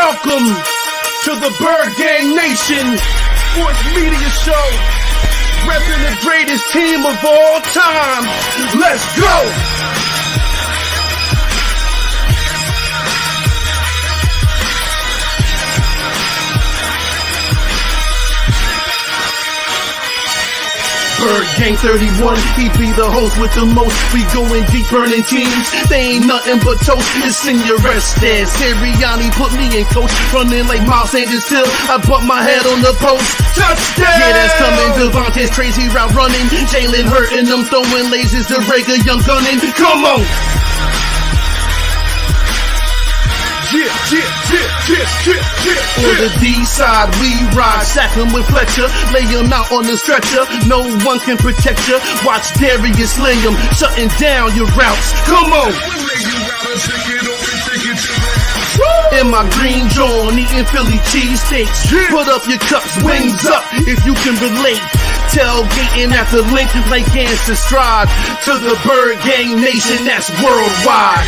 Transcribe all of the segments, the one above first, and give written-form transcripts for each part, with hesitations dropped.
Welcome to the Bird Gang Nation Sports Media Show, repping the greatest team of all time. Let's go! Bird Gang 31, he be the host with the most. We going deep, burning teams. They ain't nothing but toast. It's Senior Estes. Sirianni put me in coach, running like Miles Sanders till I bump my head on the post. Touchdown! Yeah, that's coming. Devontae's crazy route running. Jalen hurting them, throwing lasers to Rager, young gunning. Come on! On the D side, we ride, sack him with Fletcher, lay him out on the stretcher. No one can protect you. Watch Darius slay him, shutting down your routes. Come on! In my green John, eating Philly cheesesteaks. Put up your cups, wings up, if you can relate. Tailgating at the link, like hands to stride. To the Bird Gang Nation, that's worldwide.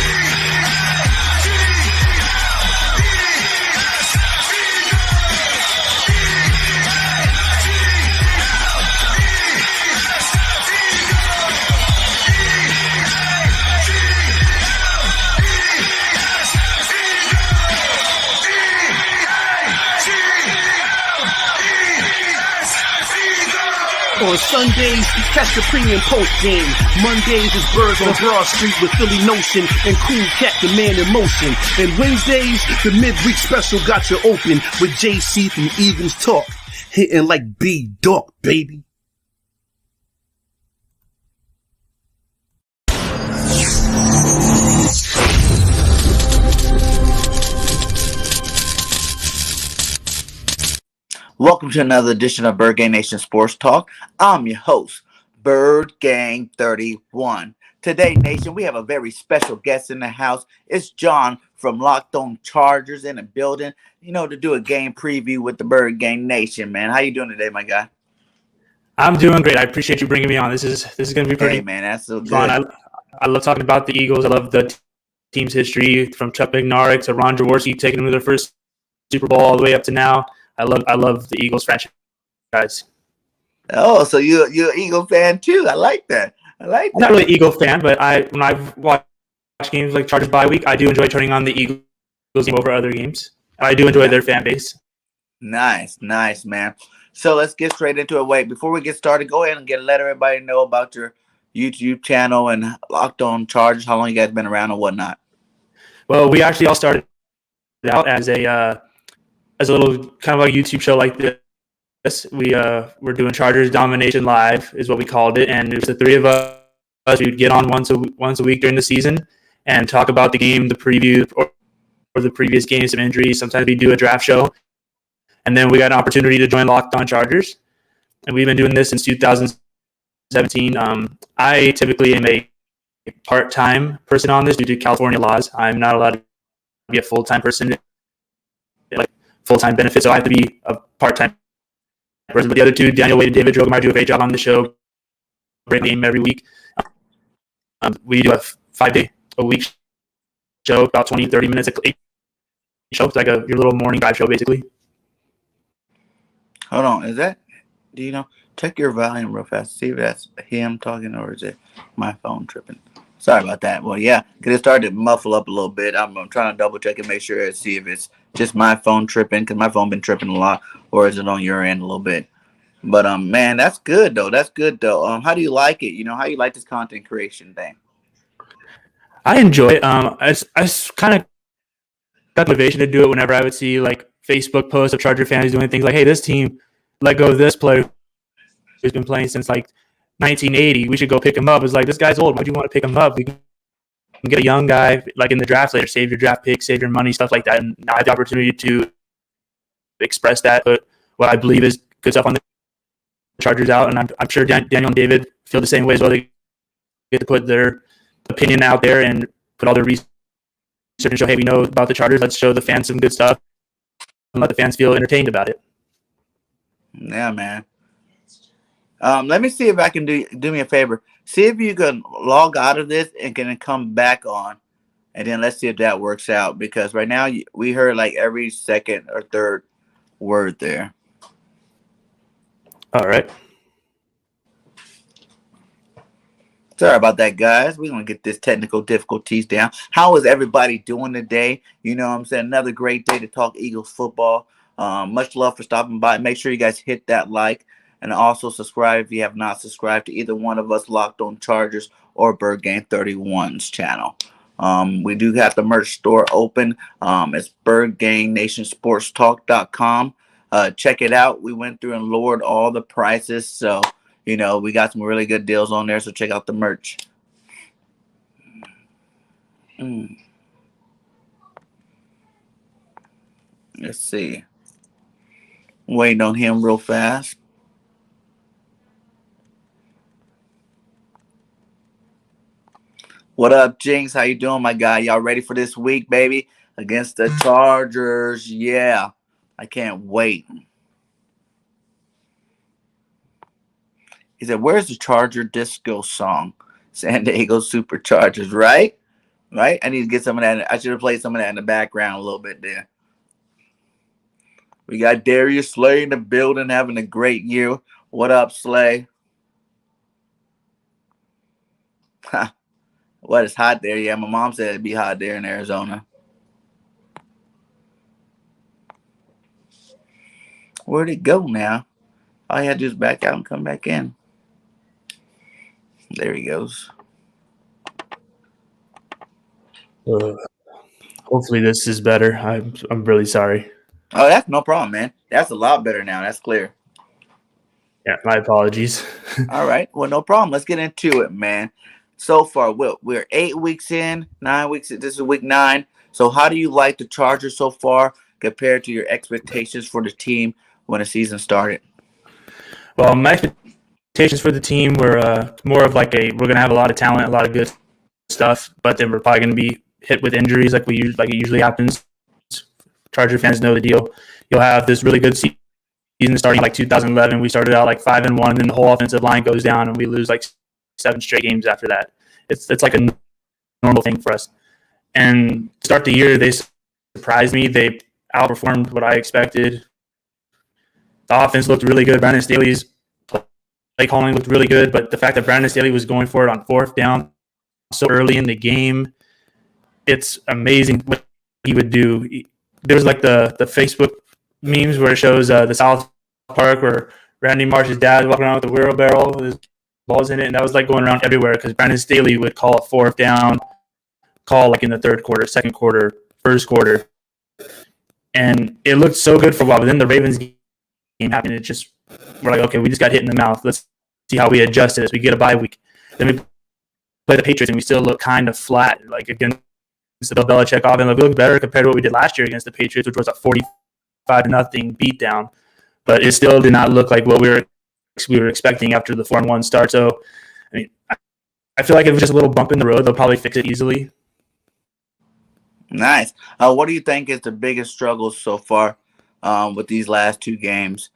On Sundays, catch the pre and post game. Mondays is Birds on Broad Street with Philly Notion and Cool Cat, the man in motion. And Wednesdays, the midweek special got you open with JC from Eagles Talk, hitting like B-Dog, baby. Welcome to another edition of Bird Gang Nation Sports Talk. I'm your host, Bird Gang 31. Today, Nation, we have a very special guest in the house. It's John from Locked On Chargers in the building, to do a game preview with the Bird Gang Nation, man. How you doing today, my guy? I'm doing great. I appreciate you bringing me on. This is going to be pretty man, that's so good. fun. I love talking about the Eagles. I love the team's history from Chuck Bednarik to Ron Jaworski taking them to their first Super Bowl all the way up to now. I love the Eagles franchise. Oh, so you're an Eagle fan too. I like that. I'm not really an Eagle fan, but when I watch games like Chargers bye week, I do enjoy turning on the Eagles game over other games. I do enjoy their fan base. Nice, man. So let's get straight into it. Wait, before we get started, go ahead and let everybody know about your YouTube channel and Locked On Chargers, how long you guys been around and whatnot. Well, we actually all started out as a little kind of like YouTube show like this. We're doing Chargers Domination Live is what we called it, and it was the three of us. We'd get on once a week during the season and talk about the game, the preview, or the previous games, some injuries. Sometimes we do a draft show, and then we got an opportunity to join Locked On Chargers, and we've been doing this since 2017. I typically am a part-time person on this due to California laws. I'm not allowed to be a full-time person, like full-time benefits, so I have to be a part-time person. But the other two, Daniel Wade and David Drogemar, do a great job on the show. Great game every week. We do a 5-day-a-week show, about 20-30 minutes a show. It's like your little morning drive show, basically. Hold on, check your volume real fast, see if that's him talking or is it my phone tripping. Sorry about that. Well, yeah, because it started to muffle up a little bit. I'm trying to double check and make sure and see if it's just my phone tripping, because my phone been tripping a lot, or is it on your end a little bit? But man, that's good though. How do you like it? How you like this content creation thing? I enjoy it. I kind of got motivation to do it whenever I would see like Facebook posts of Charger fans doing things like, "Hey, this team let go of this player who's been playing since like 1980. We should go pick him up." It's like, this guy's old. Why do you want to pick him up? We can get a young guy like in the draft later. Save your draft pick, save your money, stuff like that. And now I have the opportunity to express that, but what I believe is good stuff on the Chargers out. And I'm sure Daniel and David feel the same way as well. They get to put their opinion out there and put all their research and show, hey, we know about the Chargers. Let's show the fans some good stuff and let the fans feel entertained about it. Yeah, man. Let me see if I can do me a favor. See if you can log out of this and can come back on and then let's see if that works out, because right now we heard like every second or third word there. All right. Sorry about that, guys. We're going to get this technical difficulties down. How is everybody doing today? You know what I'm saying? Another great day to talk Eagles football. Much love for stopping by. Make sure you guys hit that like and also subscribe if you have not subscribed to either one of us, Locked On Chargers or BIRDGANG 31's channel. We do have the merch store open. It's BIRDGANGNationSportsTalk.com. Check it out. We went through and lowered all the prices, so you know, we got some really good deals on there, so check out the merch. Let's see. Waiting on him real fast. What up, Jinx? How you doing, my guy? Y'all ready for this week, baby? Against the Chargers. Yeah. I can't wait. He said, where's the Charger disco song? San Diego Superchargers, right? Right? I need to get some of that. I should have played some of that in the background a little bit there. We got Darius Slay in the building having a great year. What up, Slay? What, it's hot there? Yeah, my mom said it'd be hot there in Arizona. Where'd it go now? All you had to do is back out and come back in. There he goes. Hopefully this is better. I'm really sorry. Oh, that's no problem, man. That's a lot better now. That's clear. Yeah, my apologies. All right. Well, no problem. Let's get into it, man. So far, we're 8 weeks in, 9 weeks. This is week 9. So how do you like the Chargers so far compared to your expectations for the team when the season started? Well, my expectations for the team were more of like we're going to have a lot of talent, a lot of good stuff, but then we're probably going to be hit with injuries like it usually happens. Charger fans know the deal. You'll have this really good season starting like 2011. We started out like 5-1, and the whole offensive line goes down, and we lose like 7 straight games after that. It's like a normal thing for us. And start the year, they surprised me. They outperformed what I expected. The offense looked really good. Brandon Staley's play calling looked really good, but the fact that Brandon Staley was going for it on 4th down so early in the game, it's amazing what he would do. There's like the Facebook memes where it shows the South Park where Randy Marsh's dad walking around with a wheelbarrow with his balls in it, and that was like going around everywhere because Brandon Staley would call a 4th down, call like in the 3rd quarter, 2nd quarter, 1st quarter, and it looked so good for a while. But then the Ravens game happened. It just we're like, okay, we just got hit in the mouth. Let's see how we adjust to this. We get a bye week. Then we play the Patriots, and we still look kind of flat. Like against the Bill Belichick offense, we look better compared to what we did last year against the Patriots, which was a 45-0 beatdown. But it still did not look like what we were expecting after the 4-1 start. So, I mean, I feel like it was just a little bump in the road. They'll probably fix it easily. Nice. What do you think is the biggest struggle so far with these last 2 games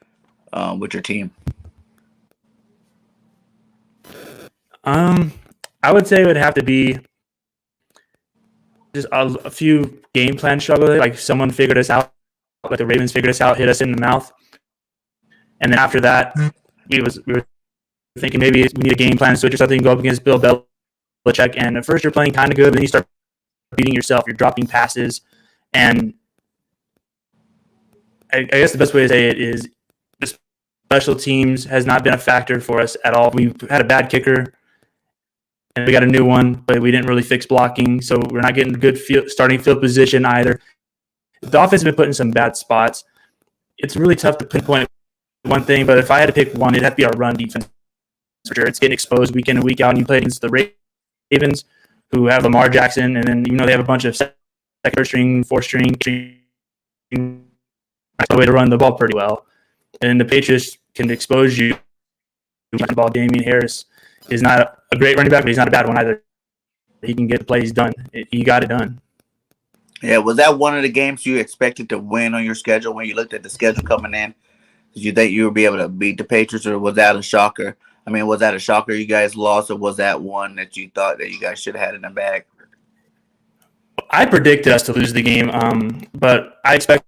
with your team? I would say it would have to be just a few game plan struggles. Like someone figured us out, like the Ravens figured us out, hit us in the mouth. And then after that, we were thinking maybe we need a game plan switch or something, go up against Bill Belichick. And at first you're playing kind of good, but then you start beating yourself. You're dropping passes. And I guess the best way to say it is the special teams has not been a factor for us at all. We've had a bad kicker, and we got a new one, but we didn't really fix blocking, so we're not getting good starting field position either. The offense has been put in some bad spots. It's really tough to pinpoint one thing, but if I had to pick one, it'd have to be our run defense for sure. It's getting exposed week in and week out, and you play against the Ravens, who have Lamar Jackson, and then they have a bunch of second, third string, fourth string. That's the way to run the ball pretty well. And the Patriots can expose you. The ball, Damian Harris is not a great running back, but he's not a bad one either. He can get the plays done. He got it done. Yeah, was that one of the games you expected to win on your schedule when you looked at the schedule coming in? Did you think you would be able to beat the Patriots, or was that a shocker? I mean, was that a shocker you guys lost, or was that one that you thought that you guys should have had in the bag? I predicted us to lose the game, but I expected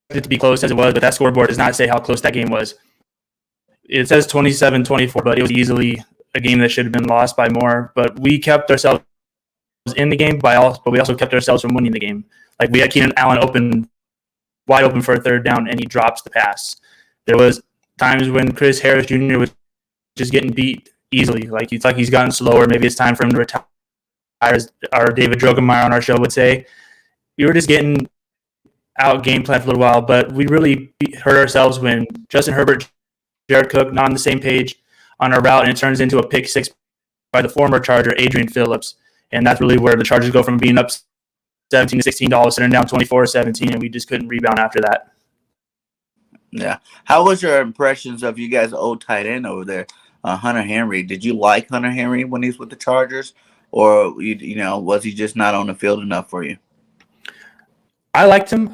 it to be close as it was, but that scoreboard does not say how close that game was. It says 27-24, but it was easily a game that should have been lost by more. But we kept ourselves in the game but we also kept ourselves from winning the game. Like, we had Keenan Allen wide open for a third down, and he drops the pass. There was times when Chris Harris Jr. was just getting beat easily. Like, it's like he's gotten slower. Maybe it's time for him to retire, as our David Drogemeyer on our show would say. We were just getting out game plan for a little while, but we really hurt ourselves when Justin Herbert, Jared Cook not on the same page on our route, and it turns into a pick six by the former Charger, Adrian Phillips. And that's really where the Chargers go from being up 17 to 16 to sitting down 24-17, and we just couldn't rebound after that. Yeah. How was your impressions of you guys' old tight end over there, Hunter Henry? Did you like Hunter Henry when he was with the Chargers, or was he just not on the field enough for you? I liked him.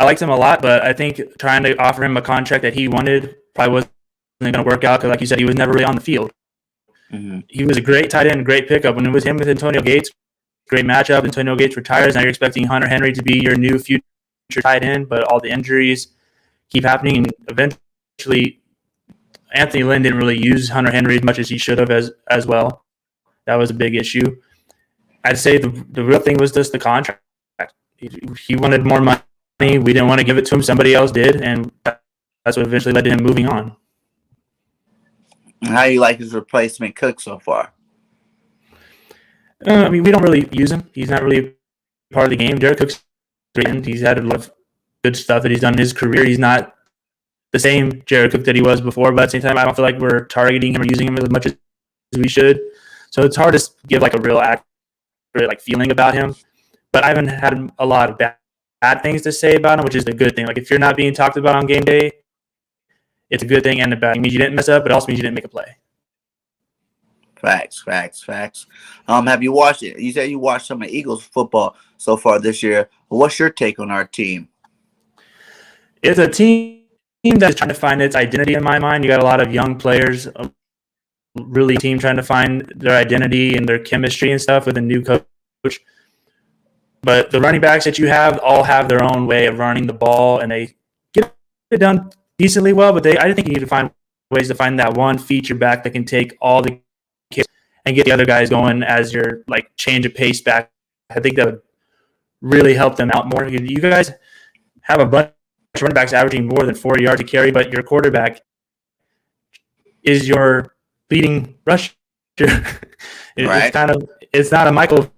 I liked him a lot, but I think trying to offer him a contract that he wanted probably wasn't going to work out because, like you said, he was never really on the field. Mm-hmm. He was a great tight end, great pickup. When it was him with Antonio Gates, great matchup. Antonio Gates retires. Now you're expecting Hunter Henry to be your new future tight end, but all the injuries keep happening, and eventually Anthony Lynn didn't really use Hunter Henry as much as he should have as well. That was a big issue. I'd say the real thing was just the contract. He wanted more money. We didn't want to give it to him. Somebody else did, and that's what eventually led to him moving on. How do you like his replacement, Cook, so far? We don't really use him. He's not really part of the game. Jared Cook's great. He's had a lot of good stuff that he's done in his career. He's not the same Jared Cook that he was before, but at the same time, I don't feel like we're targeting him or using him as much as we should. So it's hard to give like a real accurate feeling about him. But I haven't had a lot of bad things to say about him, which is the good thing. Like, if you're not being talked about on game day, it's a good thing and a bad thing. It means you didn't mess up, but it also means you didn't make a play. Facts. Have you watched it? You said you watched some of Eagles football so far this year. What's your take on our team? It's a team that's trying to find its identity in my mind. You got a lot of young players, really team trying to find their identity and their chemistry and stuff with a new coach. But the running backs that you have all have their own way of running the ball, and they get it done decently well. But I think you need to find ways to find that one feature back that can take all the kids and get the other guys going as your change of pace back. I think that would really help them out more. You guys have a bunch of running backs averaging more than 40 yards a carry, but your quarterback is your leading rusher. Right. It's not a Michael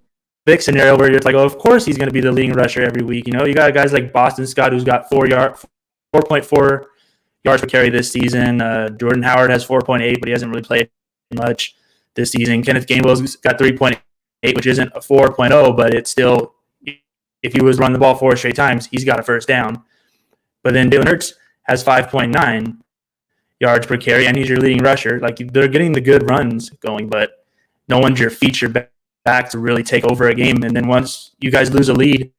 Vick scenario where you're like, oh, of course he's going to be the leading rusher every week. You got guys like Boston Scott, who's got 4.4 yards per carry this season. Jordan Howard has 4.8, but he hasn't really played much this season. Kenneth Gainwell's got 3.8, which isn't a 4.0, but it's still, if he was running the ball 4 straight times, he's got a first down. But then Jalen Hurts has 5.9 yards per carry, and he's your leading rusher. They're getting the good runs going, but no one's your feature back to really take over a game. And then once you guys lose a lead,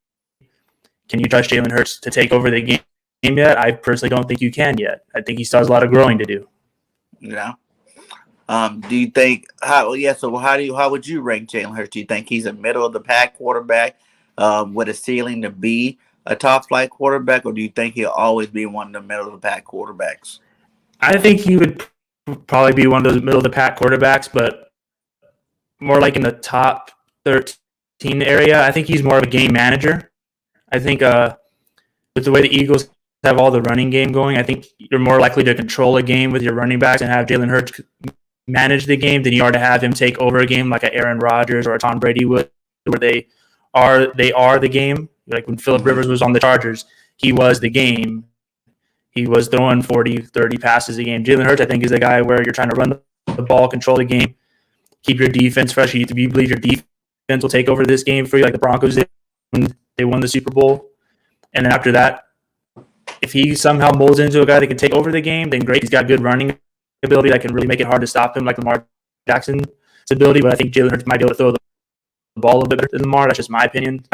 can you trust Jalen Hurts to take over the game yet? I personally don't think you can yet. I think he still has a lot of growing to do. Yeah. Do you think how would you rank Jalen Hurts? Do you think he's a middle of the pack quarterback with a ceiling to be a top flight quarterback, or do you think he'll always be one of the middle of the pack quarterbacks? I think he would probably be one of those middle of the pack quarterbacks, but more like in the top 13 area. I think he's more of a game manager. I think with the way the Eagles have all the running game going, I think you're more likely to control a game with your running backs and have Jalen Hurts manage the game than you are to have him take over a game like a Aaron Rodgers or a Tom Brady would, where they are the game. Like when Phillip Rivers was on the Chargers, he was the game. He was throwing 40, 30 passes a game. Jalen Hurts, I think, is the guy where you're trying to run the ball, control the game, keep your defense fresh. You believe your defense will take over this game for you, like the Broncos did when they won the Super Bowl. And then after that, if he somehow molds into a guy that can take over the game, then great. He's got good running ability that can really make it hard to stop him, like Lamar Jackson's ability. But I think Jalen Hurts might be able to throw the ball a little bit better than Lamar. That's just my opinion.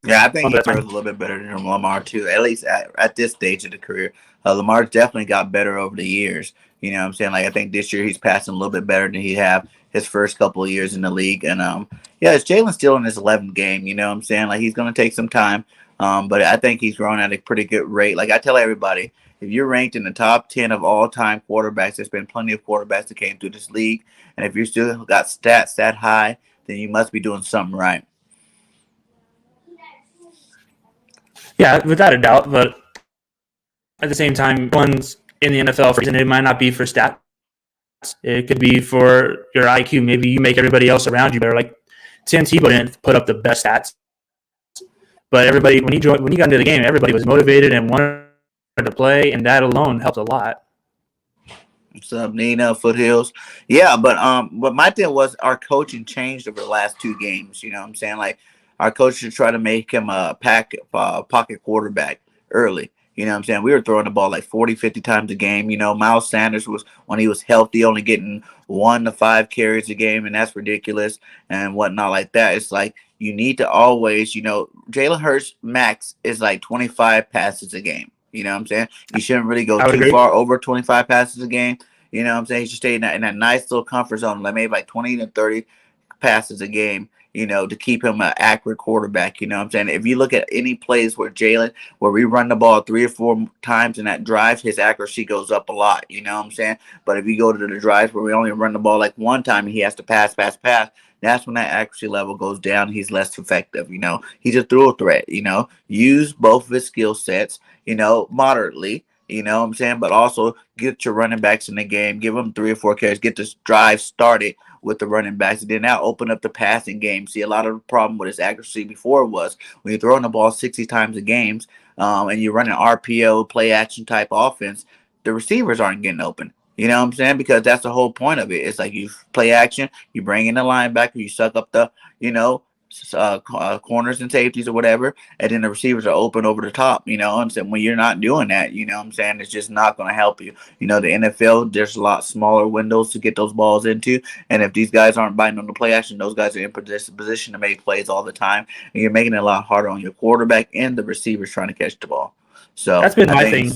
Yeah, I think he throws a little bit better than Lamar too, at least at this stage of the career. Lamar definitely got better over the years. You know what I'm saying? I think this year he's passing a little bit better than he have his first couple of years in the league. And Yeah, it's Jalen still in his 11th game. You know what I'm saying? Like, he's going to take some time, but I think he's growing at a pretty good rate. Like, I tell everybody, if you're ranked in the top 10 of all time quarterbacks, there's been plenty of quarterbacks that came through this league. And if you still got stats that high, then you must be doing something right. Yeah, without a doubt. But at the same time, one's in the NFL for a reason. It might not be for stats. It could be for your IQ. Maybe you make everybody else around you better. Like Tim Tebow didn't put up the best stats, but everybody when he got into the game, everybody was motivated and wanted to play, and that alone helped a lot. What's up, Nina? Foothills. Yeah, but my thing was our coaching changed over the last 2 games. You know what I'm saying? Like, our coach should try to make him a pocket quarterback early. You know what I'm saying? We were throwing the ball like 40, 50 times a game. You know, Miles Sanders was, when he was healthy, only getting 1 to 5 carries a game, and that's ridiculous and whatnot like that. It's like you need to always, Jalen Hurts max is like 25 passes a game. You know what I'm saying? You shouldn't really go too far over 25 passes a game. You know what I'm saying? You should stay in that nice little comfort zone, like maybe like 20 to 30 passes a game, to keep him an accurate quarterback. You know what I'm saying? If you look at any plays where we run the ball 3 or 4 times in that drive, his accuracy goes up a lot. You know what I'm saying? But if you go to the drives where we only run the ball like 1 time and he has to pass, that's when that accuracy level goes down. He's less effective. He's a through threat. Use both of his skill sets, moderately. You know what I'm saying? But also get your running backs in the game. Give them 3 or 4 carries. Get this drive started with the running backs. And then now open up the passing game. See, a lot of the problem with his accuracy before was when you're throwing the ball 60 times a game and you're running RPO, play action type offense, the receivers aren't getting open. You know what I'm saying? Because that's the whole point of it. It's like you play action, you bring in the linebacker, you suck up the, corners and safeties or whatever, and then the receivers are open over the top. And so when you're not doing that, I'm saying, it's just not going to help you. The NFL, there's a lot smaller windows to get those balls into, and if these guys aren't biting on the play action, those guys are in position to make plays all the time, and you're making it a lot harder on your quarterback and the receivers trying to catch the ball. So that's been my thing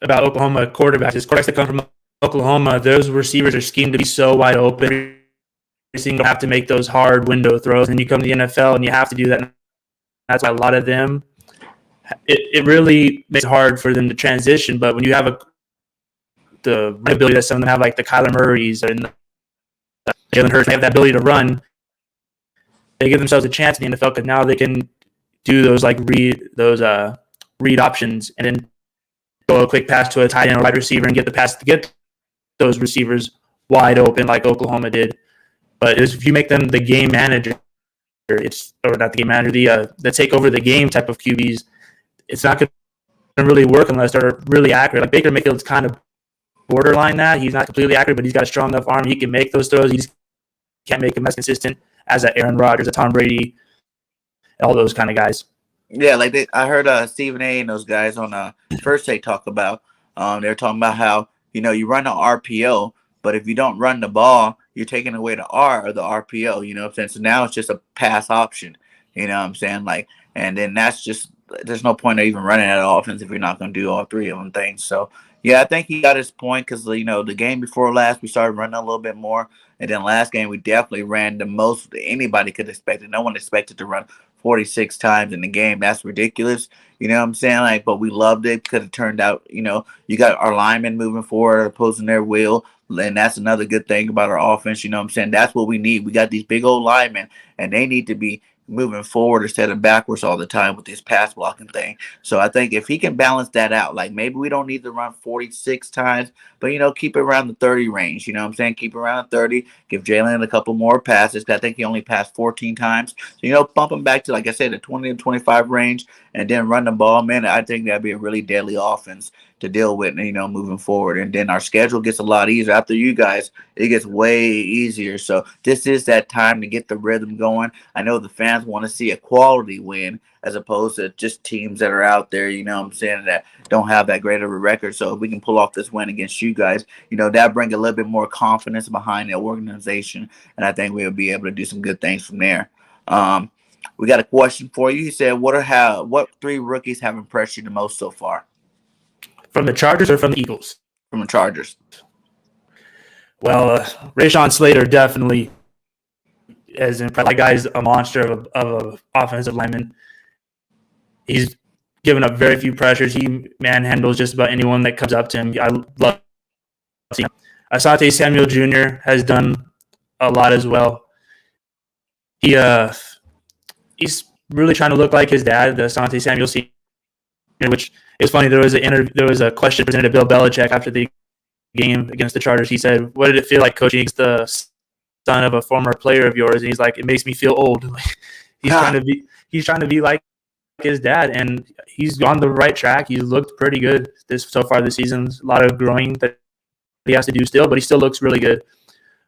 about Oklahoma quarterbacks. Is quarterbacks that come from Oklahoma, those receivers are schemed to be so wide open. You don't have to make those hard window throws, and you come to the NFL and you have to do that. And that's why a lot of them, it really makes it hard for them to transition. But when you have the ability that some of them have, like the Kyler Murrays and the Jalen Hurts, they have that ability to run, they give themselves a chance in the NFL because now they can do those read options and then go a quick pass to a tight end or wide receiver and get the pass to get those receivers wide open like Oklahoma did. But if you make them the game manager, or not the game manager, the take over the game type of QBs, it's not going to really work unless they're really accurate. Like Baker Mayfield's kind of borderline that. He's not completely accurate, but he's got a strong enough arm. He can make those throws. He just can't make them as consistent as a Aaron Rodgers, a Tom Brady, all those kind of guys. Yeah, I heard Stephen A. and those guys on First Take talk about. They're talking about how you run an RPO, but if you don't run the ball, you're taking away the R or the RPO. You know what I'm saying? So now it's just a pass option. You know what I'm saying? And then that's just, there's no point of even running that offense if you're not going to do all 3 of them things. So yeah, I think he got his point because the game before last we started running a little bit more, and then last game we definitely ran the most anybody could expect. No one expected to run 46 times in the game. That's ridiculous. You know what I'm saying? But we loved it because it turned out, you got our linemen moving forward, opposing their will. And that's another good thing about our offense. You know what I'm saying? That's what we need. We got these big old linemen, and they need to be moving forward instead of backwards all the time with this pass blocking thing. So I think if he can balance that out, like maybe we don't need to run 46 times, but keep it around the 30 range. You know what I'm saying? Keep it around 30. Give Jalen a couple more passes. I think he only passed 14 times. So bump him back to, like I said, the 20 and 25 range, and then run the ball. Man, I think that'd be a really deadly offense to deal with, moving forward. And then our schedule gets a lot easier. After you guys, it gets way easier. So this is that time to get the rhythm going. I know the fans want to see a quality win as opposed to just teams that are out there, that don't have that great of a record. So if we can pull off this win against you guys, that brings a little bit more confidence behind the organization. And I think we'll be able to do some good things from there. We got a question for you. He said, what 3 rookies have impressed you the most so far? From the Chargers or from the Eagles? From the Chargers. Well, Rashawn Slater definitely as in that guy's a monster of a offensive lineman. He's given up very few pressures. He manhandles just about anyone that comes up to him. I love seeing him. Asante Samuel Jr. has done a lot as well. He's really trying to look like his dad, the Asante Samuel Sr., which is funny. There was a question presented to Bill Belichick after the game against the Chargers. He said, "What did it feel like coaching against the son of a former player of yours?" And he's like, "It makes me feel old." He's trying to be like his dad, and he's on the right track. He's looked pretty good so far this season. A lot of growing that he has to do still, but he still looks really good.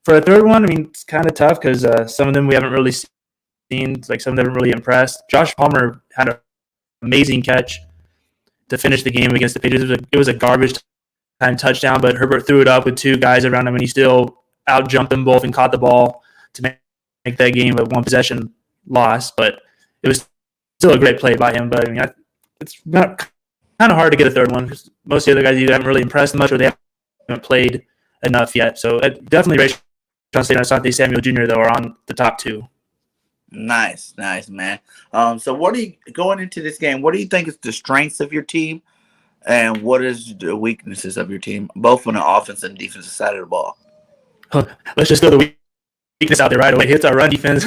For a third one, I mean, it's kind of tough because some of them we haven't really seen. Like some of them haven't really impressed. Josh Palmer had an amazing catch to finish the game against the Patriots. It was a garbage time touchdown, but Herbert threw it up with two guys around him, and he still out-jumped them both and caught the ball to make that game a one-possession loss. But it was still a great play by him. But I mean, it's not kind of hard to get a third one because most of the other guys either haven't really impressed much or they haven't played enough yet. So definitely Ray Johnson and Asante Samuel Jr. though are on the top two. Nice, man. So what do you going into this game? What do you think is the strengths of your team, and what is the weaknesses of your team, both on the offense and defensive side of the ball? Let's just throw the weakness out there right away. It's our run defense.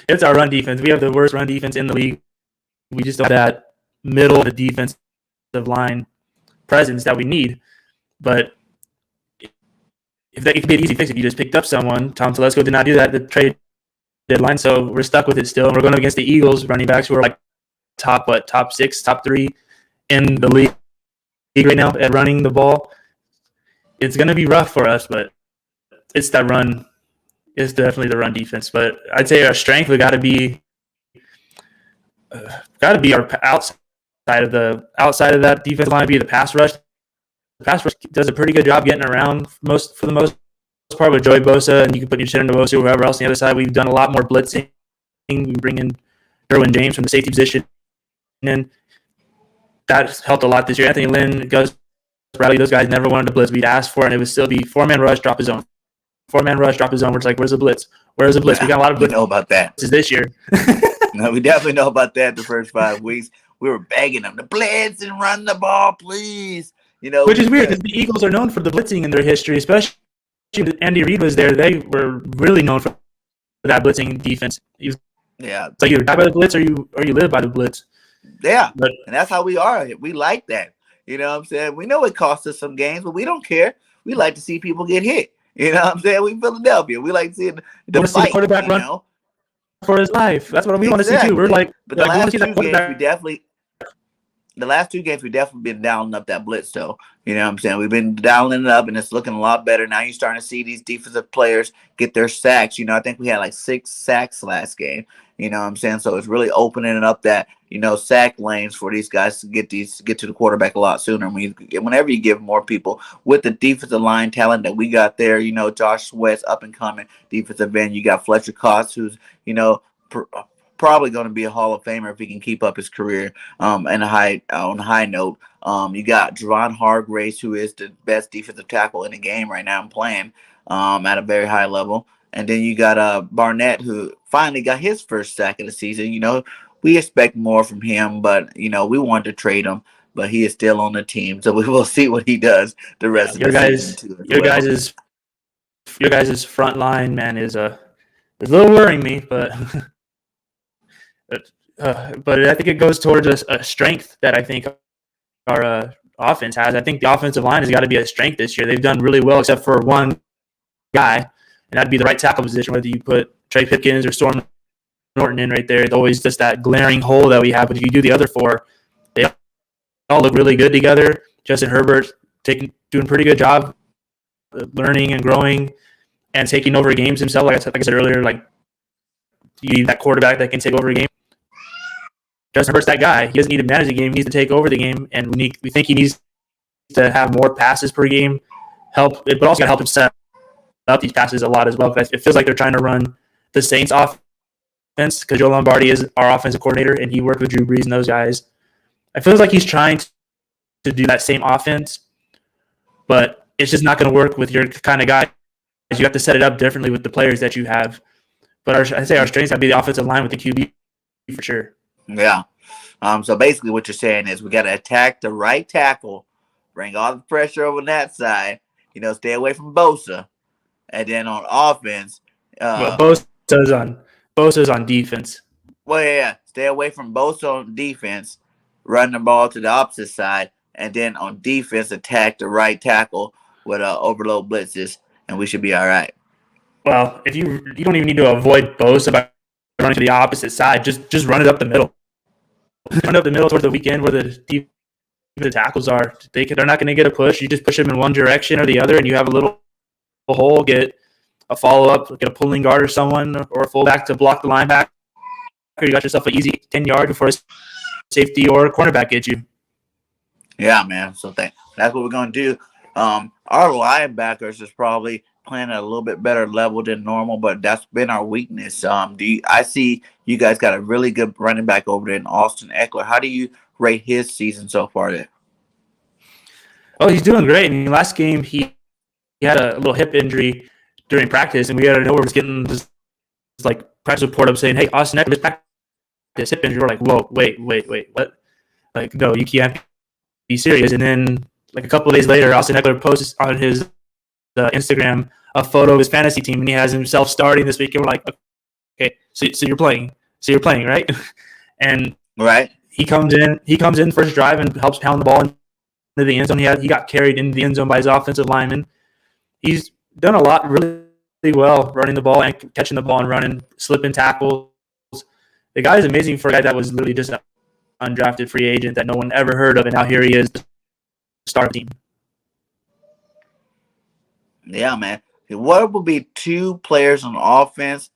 It's our run defense. We have the worst run defense in the league. We just don't have that middle of the defensive line presence that we need. But if it could be an easy fix if you just picked up someone. Tom Telesco did not do that. The trade deadline, so we're stuck with it still. And we're going up against the Eagles running backs who are like top 6, top 3 in the league right now at running the ball. It's going to be rough for us, but it's that run. It's definitely the run defense. But I'd say our strength, we got to be our outside of that defensive line, be the pass rush. The pass rush does a pretty good job getting around for the most part with Joey Bosa, and you can put your shit into Bosa or whoever else on the other side. We've done a lot more blitzing. We bring in Derwin James from the safety position, and that's helped a lot this year. Anthony Lynn, Gus Bradley, those guys never wanted to blitz. We'd ask for it, and it would still be 4-man rush, drop his zone. 4-man rush, drop his zone. We're just like, where's the blitz? Where's the blitz? We got a lot of blitz. We know about that this year. No, we definitely know about that. The first 5 weeks, we were begging them to blitz and run the ball, please. Which is weird because the Eagles are known for the blitzing in their history, especially when Andy Reid was there. They were really known for that blitzing defense. It's like you die by the blitz or you live by the blitz. Yeah, and that's how we are. We like that. You know what I'm saying? We know it costs us some games, but we don't care. We like to see people get hit. You know what I'm saying? We Philadelphia. We like seeing the fight. The quarterback run for his life. That's what we want to see too. We're like, but the last 2 games we definitely been dialing up that blitz though. You know what I'm saying? We've been dialing it up and it's looking a lot better. Now you're starting to see these defensive players get their sacks. I think we had like 6 sacks last game. You know what I'm saying? So it's really opening up that, sack lanes for these guys to get to the quarterback a lot sooner. Whenever you give more people with the defensive line talent that we got there, Josh Sweat's up and coming defensive end. You got Fletcher Cox, who's, probably going to be a Hall of Famer if he can keep up his career on a high note. You got Javon Hargraves, who is the best defensive tackle in the game right now and playing at a very high level. And then you got Barnett, who finally got his first sack of the season. We expect more from him, but, we want to trade him. But he is still on the team, so we will see what he does the rest of the season. Your guys' front line, man, is a little worrying me, but but I think it goes towards a strength that I think our offense has. I think the offensive line has got to be a strength this year. They've done really well except for one guy, and that'd be the right tackle position, whether you put Trey Pipkins or Storm Norton in right there. It's always just that glaring hole that we have. But if you do the other 4, they all look really good together. Justin Herbert doing a pretty good job learning and growing and taking over games himself. Like I said earlier, like you need that quarterback that can take over a game. Justin Herbert's that guy. He doesn't need to manage the game. He needs to take over the game. And we think he needs to have more passes per game, but also got to help him set up these passes a lot as well. It feels like they're trying to run the Saints offense because Joe Lombardi is our offensive coordinator, and he worked with Drew Brees and those guys. It feels like he's trying to do that same offense, but it's just not going to work with your kind of guys. You have to set it up differently with the players that you have. But I'd say our strengths would be the offensive line with the QB for sure. Yeah. So basically what you're saying is we got to attack the right tackle, bring all the pressure over on that side, stay away from Bosa. And then on offense, Well, Bosa's on defense. well, yeah, stay away from Bosa on defense, run the ball to the opposite side, and then on defense, attack the right tackle with overload blitzes, and we should be all right. Well, if you don't even need to avoid Bosa by running to the opposite side, just run it up the middle. Run up the middle towards the weekend where the tackles are. They're not going to get a push. You just push them in one direction or the other, and you have a little hole. Get a follow up, get a pulling guard or someone, or a fullback to block the linebacker. You got yourself an easy 10 yards before a safety or a cornerback gets you. Yeah, man. So that's what we're gonna do. Our linebackers is probably playing at a little bit better level than normal, but that's been our weakness. I see you guys got a really good running back over there in Austin Eckler. How do you rate his season so far there? Oh, he's doing great. I mean, last game he had a little hip injury during practice, and we out of nowhere was getting this like practice report up saying, "Hey, Austin Eckler just practice hip injury." We're like, "Whoa, wait, what?" Like, no, you can't be serious. And then like a couple of days later, Austin Eckler posts on his Instagram a photo of his fantasy team, and he has himself starting this week. And we're like, okay, so you're playing, right? And right, he comes in first drive and helps pound the ball into the end zone. He got carried into the end zone by his offensive lineman. He's done a lot really well running the ball and catching the ball and running, slipping tackles. The guy is amazing for a guy that was literally just an undrafted free agent that no one ever heard of, and now here he is, the star team. Yeah, man. What would be two players on offense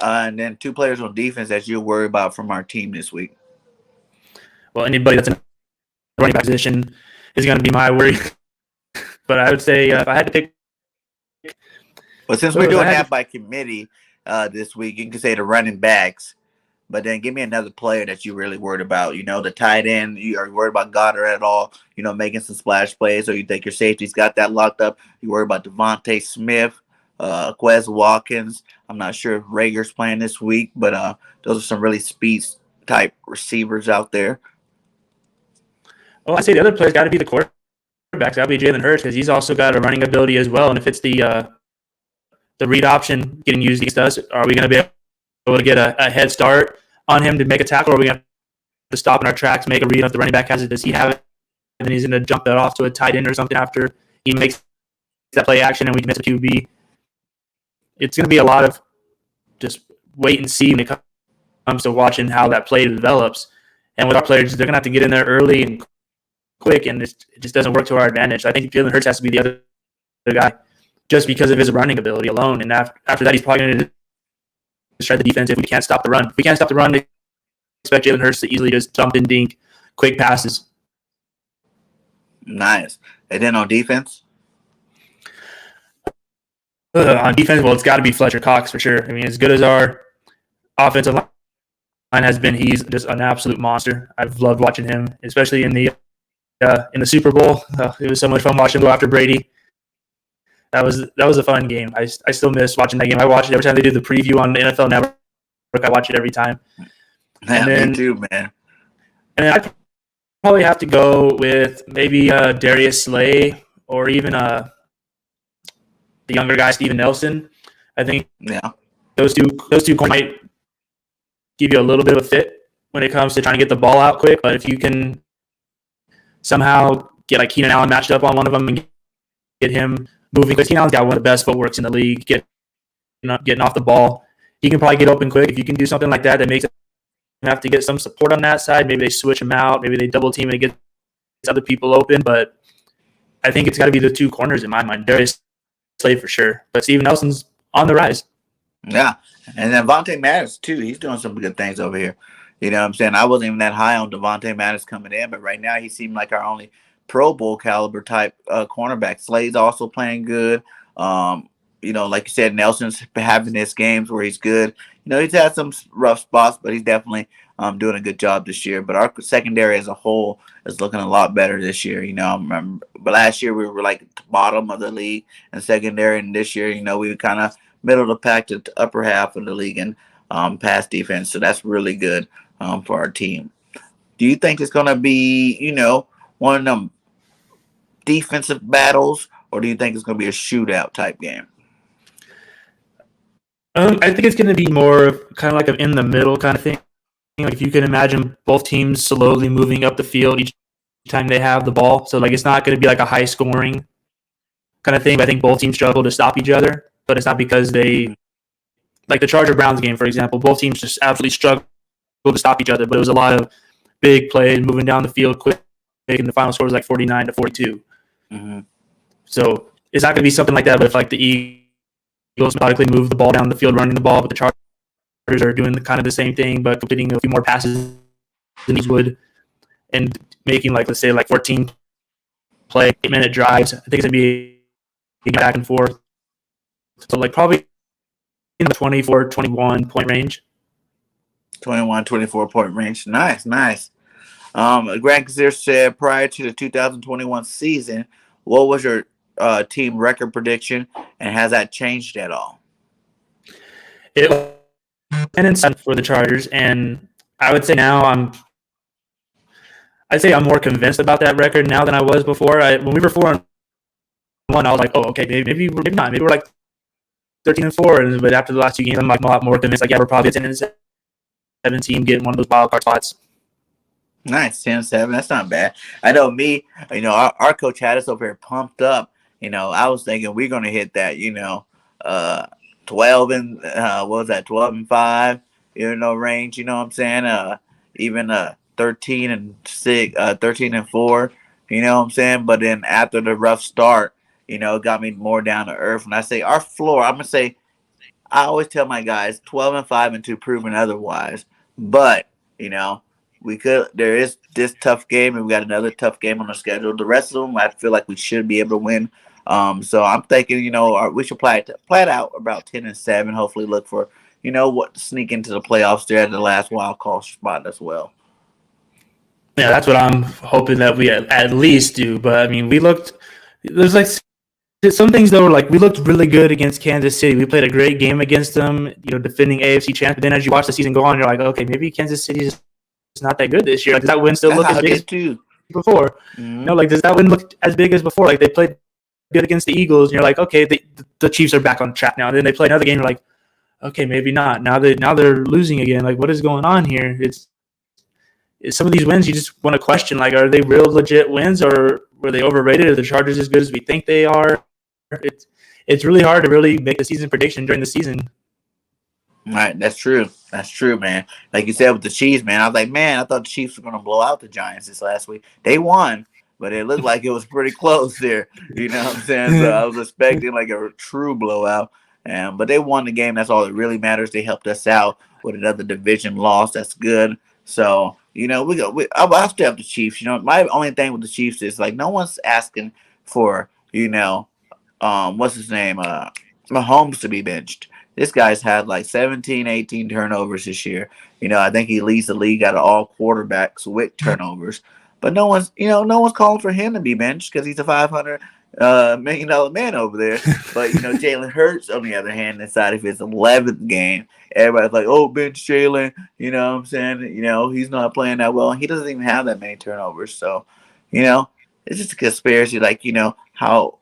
and then two players on defense that you're worried about from our team this week? Well, anybody that's in a running back position is going to be my worry. But I would say if I had to pick. Well, since we're doing that by committee this week, you can say the running backs. But then give me another player that you're really worried about. The tight end, you are worried about Goddard at all, making some splash plays, or you think your safety's got that locked up. You worry about Devontae Smith, Quez Watkins. I'm not sure if Rager's playing this week, but those are some really speed-type receivers out there. Well, I say the other player's got to be the quarterbacks. Got to be Jalen Hurts because he's also got a running ability as well. And if it's the read option getting used against us, are we going to be able to get a head start on him to make a tackle, or are we going to stop in our tracks, make a read if the running back has it? Does he have it? And then he's going to jump that off to a tight end or something after he makes that play action and we commit to QB. It's going to be a lot of just wait and see when it comes to watching how that play develops. And with our players, they're going to have to get in there early and quick, and it just doesn't work to our advantage. I think Jalen Hurts has to be the other guy just because of his running ability alone. And after that, he's probably going to destroy the defense if we can't stop the run. If we can't stop the run, we expect Jalen Hurts to easily just dump and dink quick passes. Nice. And then on defense? On defense, well, it's got to be Fletcher Cox for sure. I mean, as good as our offensive line has been, he's just an absolute monster. I've loved watching him, especially in the Super Bowl. It was so much fun watching him go after Brady. That was a fun game. I still miss watching that game. I watch it every time they do the preview on the NFL Network. I watch it every time. Me too, man. And I'd probably have to go with maybe Darius Slay or even the younger guy, Steven Nelson. I think those two might give you a little bit of a fit when it comes to trying to get the ball out quick. But if you can somehow get like Keenan Allen matched up on one of them and get him moving, because Keenan Allen's got one of the best footworks in the league, getting off the ball. He can probably get open quick. If you can do something like that makes him have to get some support on that side. Maybe they switch him out. Maybe they double team and get other people open. But I think it's got to be the two corners in my mind. Darius Slay for sure. But Steven Nelson's on the rise. Yeah. And then Devontae Mattis, too. He's doing some good things over here. You know what I'm saying? I wasn't even that high on Devontae Mattis coming in, but right now he seemed like our only Pro Bowl caliber type cornerback. Slay's also playing good. Like you said, Nelson's having his games where he's good. He's had some rough spots, but he's definitely doing a good job this year. But our secondary as a whole is looking a lot better this year. But last year we were like at the bottom of the league in secondary, and this year, we kind of middle of the pack to the upper half of the league in pass defense. So that's really good for our team. Do you think it's going to be, one of them defensive battles, or do you think it's going to be a shootout type game? I think it's going to be more kind of like an in the middle kind of thing. Like if you can imagine both teams slowly moving up the field each time they have the ball. So like it's not going to be like a high scoring kind of thing. But I think both teams struggle to stop each other, but it's not because they like the Charger Browns game, for example. Both teams just absolutely struggled to stop each other, but it was a lot of big plays moving down the field quick, and the final score was like 49-42. Mm-hmm. So it's not going to be something like that. But if like the Eagles methodically move the ball down the field, running the ball, but the Chargers are doing kind of the same thing, but completing a few more passes than these would, and making like let's say like 14 play 8-minute drives. I think it's gonna be back and forth. So like probably in the 24-21 point range. 24 point range. Nice. Grant Kazir said prior to the 2021 season, what was your team record prediction, and has that changed at all? It was 10-7 for the Chargers, and I would say now I'd say I'm more convinced about that record now than I was before. When we were 4-1, I was like, oh, okay, maybe not. Maybe we're like 13-4. But after the last two games, I'm like a lot more convinced. Like, yeah, we're probably a 10-7 team getting one of those wild card spots. Nice, 10-7. That's not bad. I know me. Our coach had us over here pumped up. I was thinking we're gonna hit that. 12 and what was that? 12-5. Range. You know what I'm saying? Even 13-6, 13-4. You know what I'm saying? But then after the rough start, it got me more down to earth. And I say our floor, I'm gonna say, I always tell my guys 12-5 until proven otherwise. But there is this tough game, and we got another tough game on the schedule. The rest of them, I feel like we should be able to win. So I'm thinking, we should play it out about 10-7. Hopefully, look for what sneak into the playoffs there at the last wild card spot as well. Yeah, that's what I'm hoping that we at least do. But I mean, there's like some things though, like we looked really good against Kansas City. We played a great game against them, defending AFC champ. But then as you watch the season go on, you're like, okay, maybe Kansas City is not that good this year. Like, does that win still look as big as before? Mm-hmm. Like does that win look as big as before? Like they played good against the Eagles, and you're like, okay, the Chiefs are back on track now. And then they play another game, you're like, okay, maybe not. Now they're losing again. Like, what is going on here? It's some of these wins you just want to question. Like, are they real legit wins, or were they overrated? Are the Chargers as good as we think they are? It's really hard to really make a season prediction during the season. Right, that's true, man. Like you said with the Chiefs, man, I was like, man, I thought the Chiefs were going to blow out the Giants this last week. They won, but it looked like it was pretty close there. You know what I'm saying? So I was expecting like a true blowout, but they won the game. That's all that really matters. They helped us out with another division loss. That's good. So I'll still have the Chiefs. My only thing with the Chiefs is like no one's asking for what's his name, Mahomes to be benched. This guy's had like 17, 18 turnovers this year. I think he leads the league out of all quarterbacks with turnovers. But no one's calling for him to be benched because he's a $500 million man over there. But Jalen Hurts, on the other hand, decided for his 11th game, everybody's like, "Oh, bench Jalen." You know what I'm saying? He's not playing that well, and he doesn't even have that many turnovers. So, it's just a conspiracy. Like how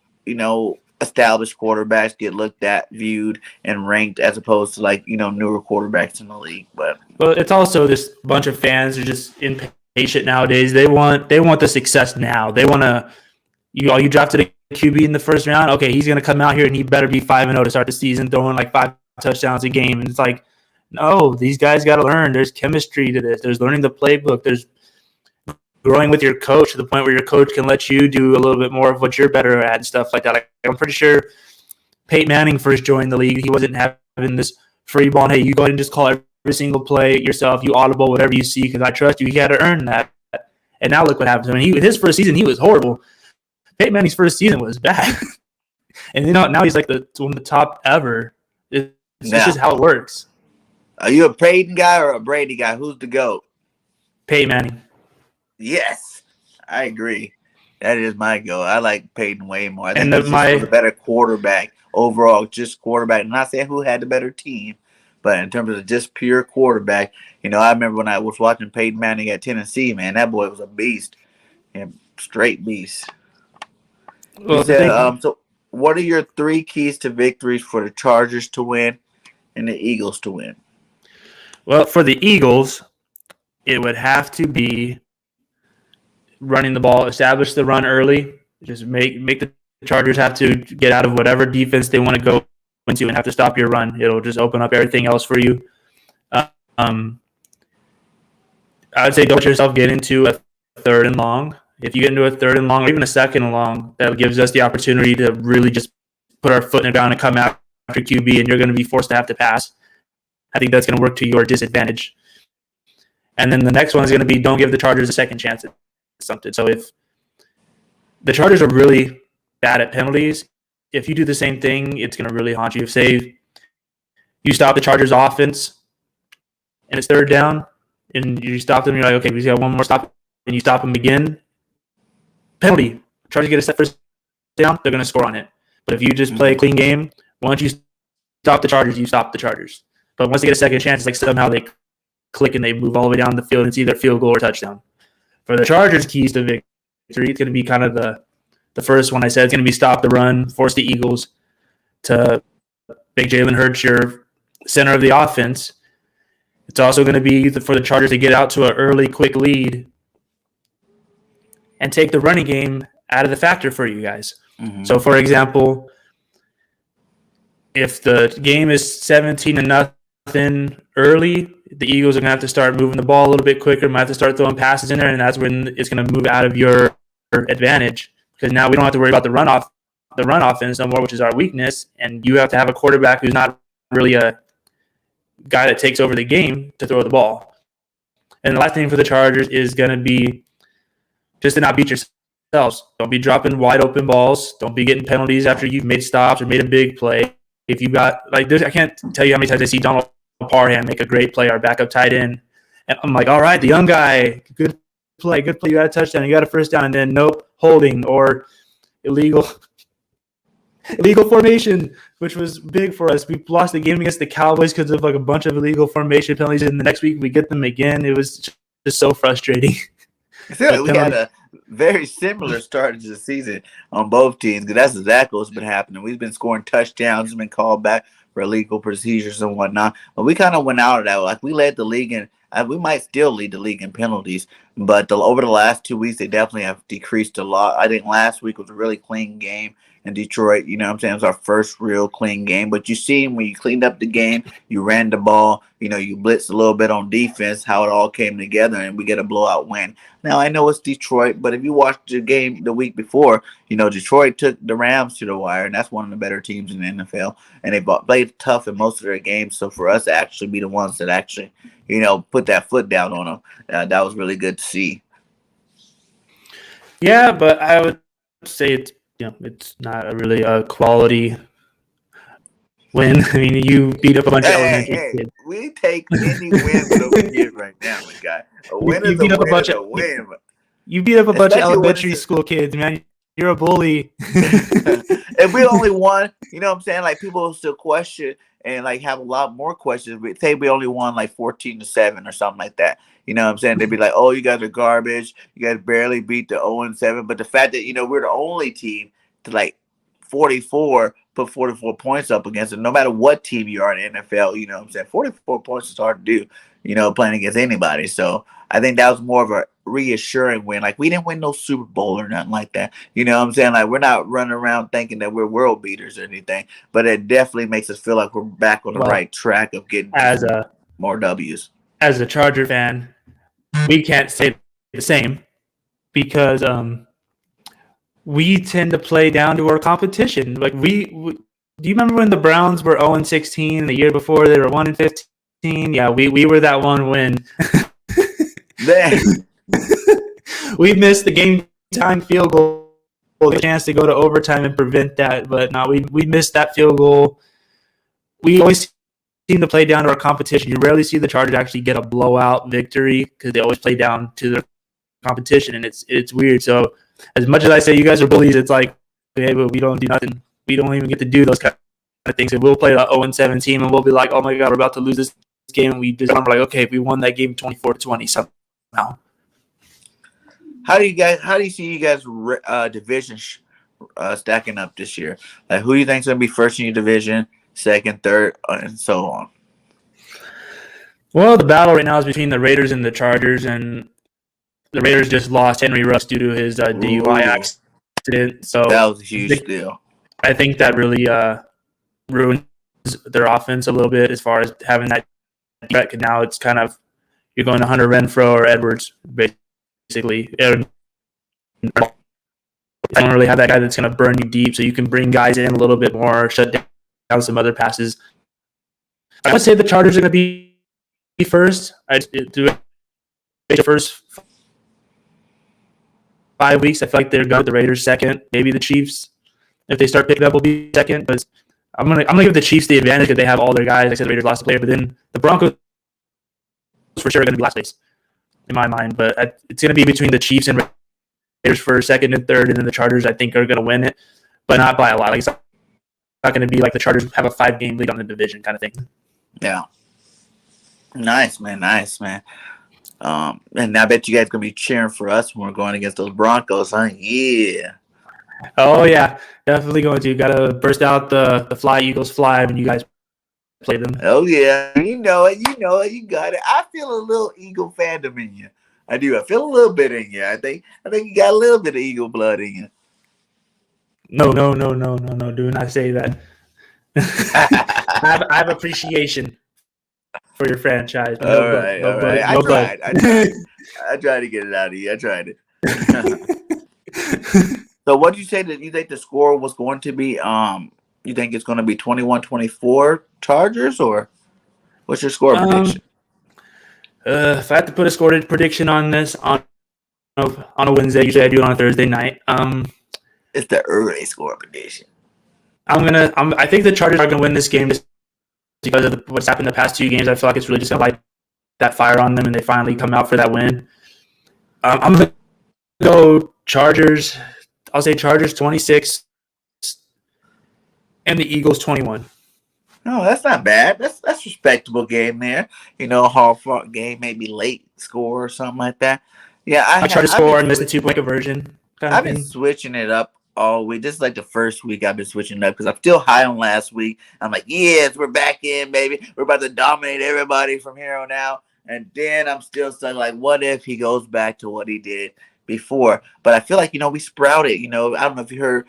established quarterbacks get looked at, viewed, and ranked as opposed to like newer quarterbacks in the league. But it's also this bunch of fans are just impatient nowadays. They want the success now. They want to. You drafted a QB in the first round. Okay, he's gonna come out here and he better be 5-0 to start the season, throwing like 5 touchdowns a game. And it's like, no, these guys got to learn. There's chemistry to this. There's learning the playbook. There's growing with your coach to the point where your coach can let you do a little bit more of what you're better at and stuff like that. Like, I'm pretty sure Peyton Manning first joined the league. He wasn't having this free ball. Hey, you go ahead and just call every single play yourself. You audible whatever you see because I trust you. He had to earn that. And now look what happens. I mean, his first season, he was horrible. Peyton Manning's first season was bad. And now he's like one of the top ever. It's just how it works. Are you a Peyton guy or a Brady guy? Who's the GOAT? Peyton Manning. Yes, I agree. That is my GOAT. I like Peyton way more. I think And he's just a better quarterback overall just quarterback. I'm not saying who had the better team, but in terms of just pure quarterback, I remember when I was watching Peyton Manning at Tennessee, man, that boy was a beast. Yeah, straight beast. You Well, the said, thing, so what are your 3 keys to victories for the Chargers to win and the Eagles to win? well, for the Eagles, it would have to be running the ball, establish the run early, just make the Chargers have to get out of whatever defense they want to go into and have to stop your run. It'll just open up everything else for you. Um, I would say don't let yourself get into a 3rd and long. If you get into a 3rd and long or even a 2nd and long, that gives us the opportunity to really just put our foot in the ground and come after QB, and you're going to be forced to have to pass. I think that's going to work to your disadvantage. And then the next one is going to be don't give the Chargers a second chance at something. So if the Chargers are really bad at penalties, if you do the same thing, it's going to really haunt you. If, say, you stop the Chargers offense and it's 3rd down and you stop them, you're like, okay, we got one more stop, and you stop them again, penalty. Chargers get a set first down, they're going to score on it. But if you just play a clean game, once you stop the Chargers, you stop the Chargers. But once they get a second chance, it's like somehow they click and they move all the way down the field, and it's either field goal or touchdown. For the Chargers' keys to victory, it's going to be kind of the first one I said. It's going to be stop the run, force the Eagles to make Jalen Hurts your center of the offense. It's also going to be for the Chargers to get out to an early, quick lead and take the running game out of the factor for you guys. Mm-hmm. So, for example, if the game is 17-0 early, the Eagles are going to have to start moving the ball a little bit quicker, might have to start throwing passes in there, and that's when it's going to move out of your advantage, because now we don't have to worry about the run offense no more, which is our weakness, and you have to have a quarterback who's not really a guy that takes over the game to throw the ball. And the last thing for the Chargers is going to be just to not beat yourselves. Don't be dropping wide open balls. Don't be getting penalties after you've made stops or made a big play. If you got I can't tell you how many times I see Donald Parham make a great play, our backup tight end, and I'm like, all right, the young guy, good play, you got a touchdown, you got a first down, and then nope, holding or illegal formation, which was big for us. We lost the game against the Cowboys because of like a bunch of illegal formation penalties, and the next week we get them again. It was just so frustrating. We had a very similar start to the season on both teams, because that's exactly what's been happening. We've been scoring touchdowns, been called back for illegal procedures and whatnot, but we kind of went out of that. Like, we led the league in, we might still lead the league in penalties, but over the last 2 weeks, they definitely have decreased a lot. I think last week was a really clean game in Detroit. You know what I'm saying? It was our first real clean game. But you see, when you cleaned up the game, you ran the ball, you blitzed a little bit on defense, how it all came together, and we get a blowout win. Now, I know it's Detroit, but if you watched the game the week before, Detroit took the Rams to the wire, and that's one of the better teams in the NFL. And they played tough in most of their games. So for us to actually be the ones that actually, put that foot down on them, that was really good to see. Yeah, but I would say it's not really a quality win. I mean, you beat up a bunch of elementary kids. We take any win that we get right now, my guy. A win is a win. You beat up a bunch of elementary school kids, man. You're a bully. If we only won, you know what I'm saying? Like, people will still question and like have a lot more questions. We say we only won like 14-7 or something like that. You know what I'm saying? They'd be like, oh, you guys are garbage. You guys barely beat the 0-7. But the fact that, we're the only team to like 44, put 44 points up against it, no matter what team you are in the NFL, you know what I'm saying? 44 points is hard to do, playing against anybody. So I think that was more of a reassuring win. Like, we didn't win no Super Bowl or nothing like that. You know what I'm saying? Like, we're not running around thinking that we're world beaters or anything, but it definitely makes us feel like we're back on the right track of getting more W's. As a Charger fan, we can't say the same because we tend to play down to our competition. Like, we do you remember when the Browns were 0-16 the year before they were 1-15? Yeah, we were that one win. We missed the game time field goal, the chance to go to overtime and prevent that, but no, we missed that field goal. We always seem to play down to our competition. You rarely see the Chargers actually get a blowout victory because they always play down to their competition, and it's weird. So as much as I say you guys are bullies, it's like, okay, but we don't do nothing. We don't even get to do those kind of things. And we'll play an 0-7 team, and we'll be like, oh my god, we're about to lose this game. And we're like, okay, if we won that game 24-20 somehow. How do you see you guys division stacking up this year? Like, who do you think's gonna be first in your division, second, third, and so on? Well, the battle right now is between the Raiders and the Chargers, and the Raiders just lost Henry Ruggs due to his DUI accident. So that was a huge deal. I think that really ruins their offense a little bit as far as having that threat. Now it's kind of you're going to Hunter Renfrow or Edwards, basically. I don't really have that guy that's going to burn you deep, so you can bring guys in a little bit more, shut down some other passes. I would say the Chargers are going to be first. I'd do it the first 5 weeks. I feel like they're going with the Raiders second. Maybe the Chiefs, if they start picking up, will be second. But I'm gonna give the Chiefs the advantage because they have all their guys. Like I said, the Raiders lost a player, but then the Broncos for sure are going to be last place in my mind. But it's going to be between the Chiefs and Raiders for second and third, and then the Chargers I think are going to win it, but not by a lot. Like it's not going to be like the Chargers have a 5-game lead on the division kind of thing. Yeah. Nice, man. And I bet you guys gonna be cheering for us when we're going against those Broncos, huh? Yeah. Oh yeah, definitely going to. Got to burst out the Fly Eagles Fly when you guys play them. Oh yeah, you know it. You got it. I feel a little Eagle fandom in you. I do. I feel a little bit in you. I think you got a little bit of Eagle blood in you. No. Do not say that. I have appreciation for your franchise. All right. I tried to get it out of you. I tried it. So what did you say that you think the score was going to be? You think it's going to be 21-24 Chargers, or what's your score prediction? If I had to put a score prediction on this on a Wednesday, usually I do it on a Thursday night. It's the early score prediction. I think the Chargers are gonna win this game just because of what's happened the past 2 games. I feel like it's really just gonna light that fire on them, and they finally come out for that win. I'm gonna go Chargers. I'll say Chargers 26 and the Eagles 21. No, that's not bad. That's respectable game there. Hard fought game, maybe late score or something like that. Yeah, I try to score and miss the 2-point conversion. I've been switching it up all week. This is like the first week I've been switching it up because I'm still high on last week. I'm like, yes, we're back in, baby. We're about to dominate everybody from here on out. And then I'm still saying, like, what if he goes back to what he did before? But I feel like, we sprouted. I don't know if you heard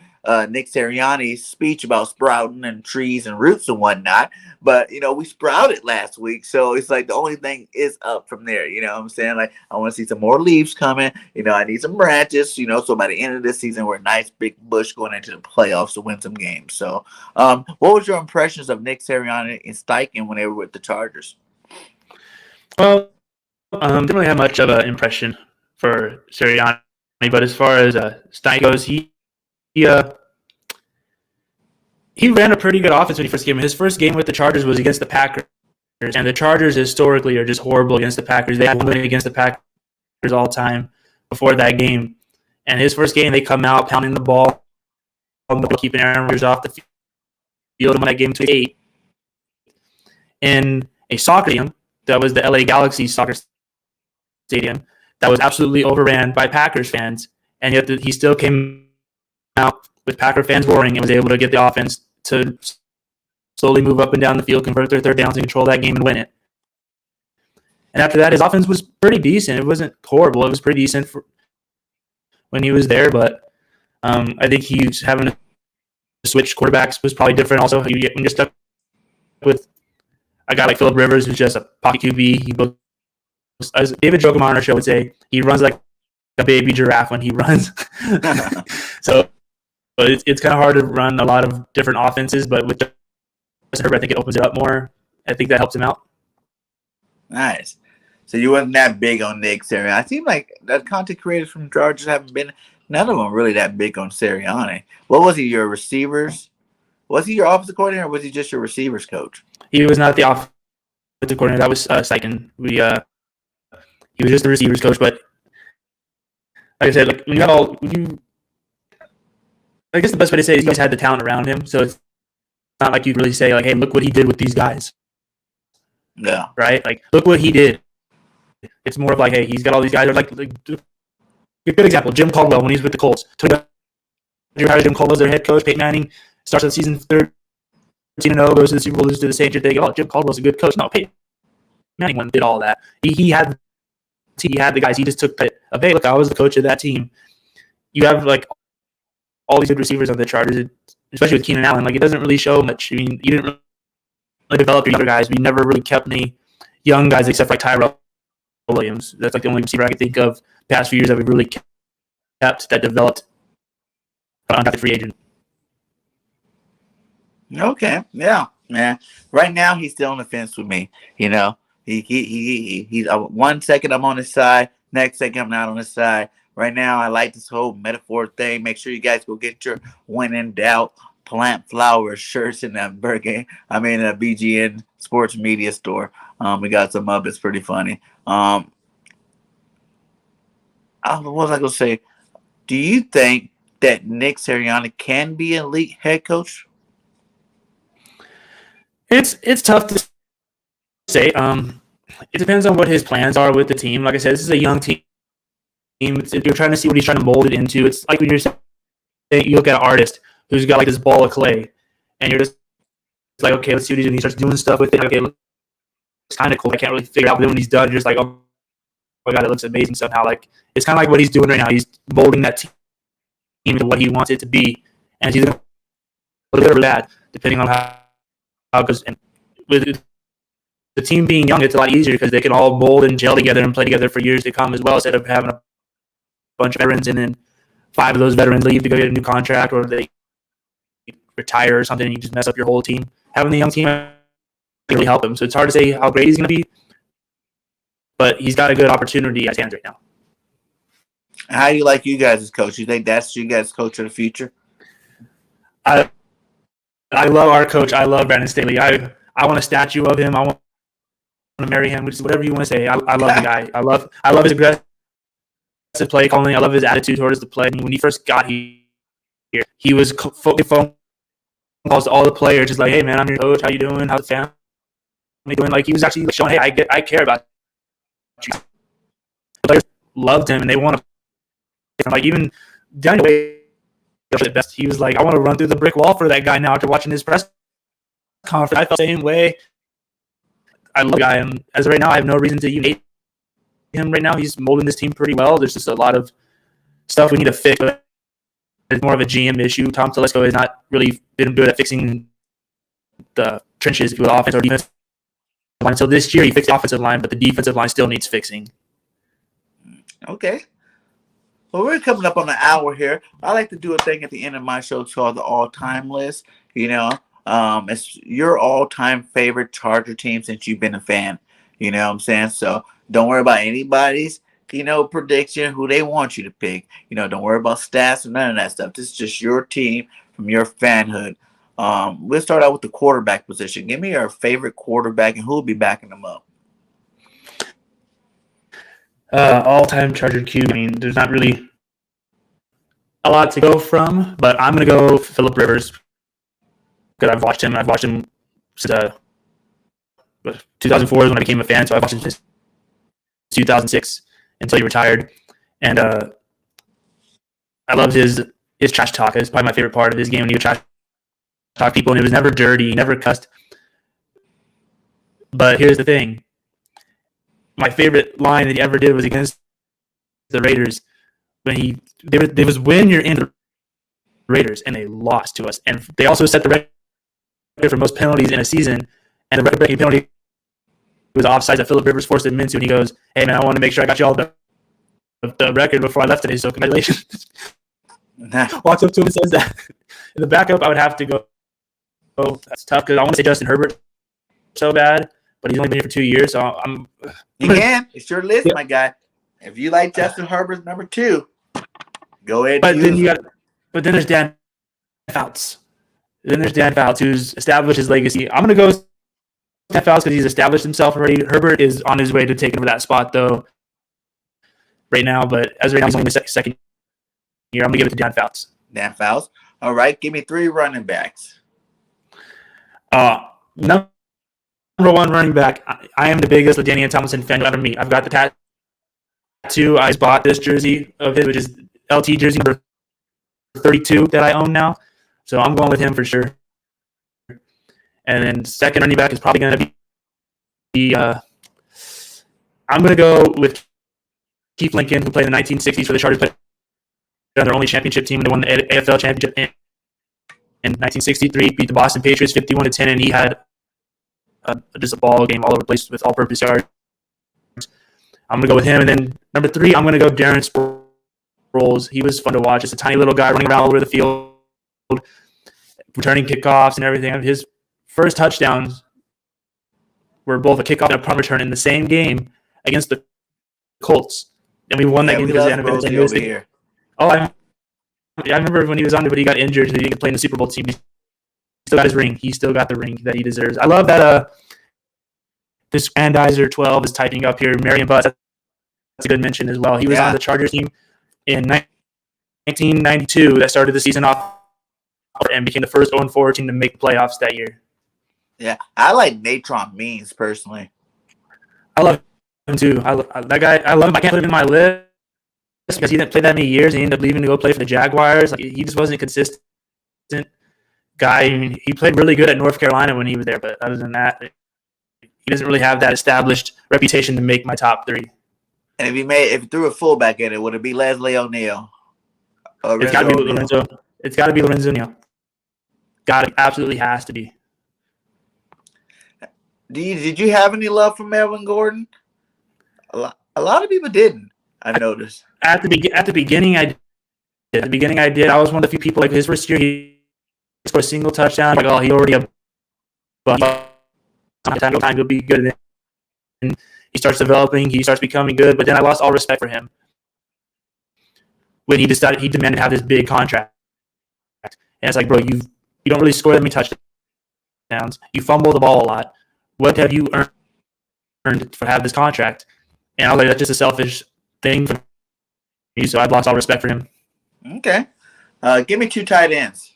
Nick Sirianni's speech about sprouting and trees and roots and whatnot. But, we sprouted last week. So it's like the only thing is up from there. You know what I'm saying? Like, I want to see some more leaves coming. I need some branches, so by the end of this season, we're a nice big bush going into the playoffs to win some games. So what was your impressions of Nick Sirianni and Steichen when they were with the Chargers? Well, didn't really have much of an impression for Sirianni, but as far as Steichen goes, he ran a pretty good offense when he first came in. His first game with the Chargers was against the Packers, and the Chargers historically are just horrible against the Packers. They have won against the Packers all the time before that game. And his first game, they come out pounding the ball, keeping Aaron Rodgers off the field, and won that game 2-8. In a soccer stadium, that was the LA Galaxy soccer stadium, that was absolutely overran by Packers fans, and yet he still came out with Packer fans roaring and was able to get the offense to slowly move up and down the field, convert their third downs, and control that game and win it. And after that, his offense was pretty decent. It wasn't horrible. It was pretty decent when he was there, but I think he's having to switch quarterbacks was probably different also. When you're stuck with a guy like Philip Rivers, who's just a pocket QB, as David Jokum on our show would say, he runs like a baby giraffe when he runs. So it's kind of hard to run a lot of different offenses, but with Justin Herbert, I think it opens it up more. I think that helps him out. Nice. So you wasn't that big on Nick Sirianni. I seem like the content creators from Chargers haven't been, none of them really that big on Sirianni. What was he, your receivers? Was he your offensive coordinator, or was he just your receivers coach? He was not the offensive coordinator. That was Steichen. He was just the receivers coach, but like I said, like when I guess the best way to say it is you guys had the talent around him, so not like you really say like, hey, look what he did with these guys, Yeah. right? Like, look what he did. It's more of like, hey, he's got all these guys. Like a good example, Jim Caldwell when he's with the Colts. Drew hired Jim Caldwell as their head coach. Peyton Manning starts the season 13-0, goes to the Super Bowl, loses to the Saints. They go, oh, Jim Caldwell's a good coach. No, Peyton Manning went and did all that. He had the guys. He just took it of, hey, look, I was the coach of that team. You have like all these good receivers on the Chargers, especially with Keenan Allen. Like, it doesn't really show much. I mean, you didn't really develop your younger guys. We never really kept any young guys except like Tyrell Williams. That's like the only receiver I can think of past few years that we've really kept that developed on the free agent. Okay. Yeah, man. Right now, he's still on the fence with me. You know, he's 1 second I'm on his side, next second I'm not on his side. Right now, I like this whole metaphor thing. Make sure you guys go get your when in doubt plant flowers shirts in that BGN Sports Media store. We got some up. It's pretty funny. What was I gonna say? Do you think that Nick Sirianni can be an elite head coach? It's tough to say. It depends on what his plans are with the team. Like I said, this is a young team. You're trying to see what he's trying to mold it into. It's like when you're saying, you look at an artist who's got like this ball of clay, and you're just like, okay, let's see what he's doing. He starts doing stuff with it. Okay, it's kind of cool. I can't really figure it out. But then when he's done, you're just like, oh my god, it looks amazing somehow. Like, it's kind of like what he's doing right now. He's molding that team into what he wants it to be, and he's going to a little bit of that depending on how it goes. And with the team being young, it's a lot easier because they can all mold and gel together and play together for years to come as well, instead of having a bunch of veterans and then 5 of those veterans leave to go get a new contract, or they retire or something, and you just mess up your whole team. Having the young team really help him. So it's hard to say how great he's going to be, but he's got a good opportunity at his hands right now. How do you like you guys as coach? You think that's you guys' coach of the future? I love our coach. I love Brandon Staley. I want a statue of him. I want to marry him, which is whatever you want to say. I love the guy. I love his aggressive play calling. I love his attitude towards the play. And when he first got here, he was phone calls to all the players, just like, hey man, I'm your coach. How you doing? How's the family doing? Like, he was actually showing, hey, I care about you. The players loved him and they want to. Like, even Daniel Wade, the best. He was like, I want to run through the brick wall for that guy now after watching his press conference. I felt the same way. I love the guy, and as of right now, I have no reason to even hate him right now. He's molding this team pretty well. There's just a lot of stuff we need to fix. It's more of a GM issue. Tom Telesco has not really been good at fixing the trenches with offense or defense line. So this year he fixed the offensive line, but the defensive line still needs fixing. Okay. Well, we're coming up on an hour here. I like to do a thing at the end of my show called the all-time list. You know, it's your all-time favorite Charger team since you've been a fan. You know what I'm saying? So don't worry about anybody's, prediction, who they want you to pick. Don't worry about stats or none of that stuff. This is just your team from your fanhood. Let's start out with the quarterback position. Give me your favorite quarterback and who will be backing them up. All-time Charger QB. I mean, there's not really a lot to go from, but I'm going to go Philip Rivers because I've watched him since 2004 is when I became a fan, so I've watched him since 2006 until he retired. And I love his trash talk. It's probably my favorite part of his game when he would trash talk people, and it was never dirty, he never cussed. But here's the thing. My favorite line that he ever did was against the Raiders when they was when you're in the Raiders and they lost to us. And they also set the record for most penalties in a season, and the record-breaking penalty was offsides that Philip Rivers forced him into, and he goes, hey man, I want to make sure I got you all the record before I left today, so congratulations. Walks up to him and says that. In the backup, I would have to go, oh, that's tough, because I want to say Justin Herbert so bad, but he's only been here for 2 years, so I'm... You can. It's your list, my guy. If you like Justin Herbert number 2, go ahead. But then there's Dan Fouts. Who's established his legacy. I'm going to go Dan Fouts because he's established himself already. Herbert is on his way to taking over that spot, though, right now. But as of right now, he's only in the second year. I'm going to give it to Dan Fouts. Dan Fouts. All right. Give me 3 running backs. Number one running back. I am the biggest LaDainian Tomlinson fan you'll ever meet. I've got the tattoo. I just bought this jersey of his, which is LT jersey number 32 that I own now. So I'm going with him for sure. And then second running back is probably going to be I'm going to go with Keith Lincoln, who played in the 1960s for the Chargers, played on their only championship team. They won the AFL championship in 1963, beat the Boston Patriots 51-10, and he had just a ball game all over the place with all-purpose yards. I'm going to go with him. And then number 3, I'm going to go Darren Sproles. He was fun to watch. Just a tiny little guy running around all over the field, returning kickoffs and everything. His first touchdowns were both a kickoff and a punt return in the same game against the Colts. And we won that game because they over here. Oh, I remember when he was on there, but he got injured, so he didn't play in the Super Bowl team. He still got his ring. He still got the ring that he deserves. I love that this Grandizer 12 is typing up here. Marion Butts, that's a good mention as well. He was on the Chargers team in 1992 that started the season off and became the first 0-4 team to make playoffs that year. Yeah, I like Natron Means personally. I love him too. That guy. I love him. I can't put him in my list because he didn't play that many years. And he ended up leaving to go play for the Jaguars. Like, he just wasn't a consistent guy. I mean, he played really good at North Carolina when he was there, but other than that, he doesn't really have that established reputation to make my top 3. And if he threw a fullback in it, would it be Leslie O'Neal? It's got to be Lorenzo. It's got to be Lorenzo O'Neal. Absolutely has to be. Did you have any love for Melvin Gordon? A lot of people didn't. I noticed. At the beginning, I did. I was one of the few people. Like his first year, he scored a single touchdown. Like, oh, he already time will be good. And he starts developing. He starts becoming good. But then I lost all respect for him when he demanded to have this big contract. And it's like, bro, you don't really score that many touchdowns. You fumble the ball a lot. What have you earned for have this contract? And I was like, that's just a selfish thing for me. So I've lost all respect for him. Okay. Give me 2 tight ends.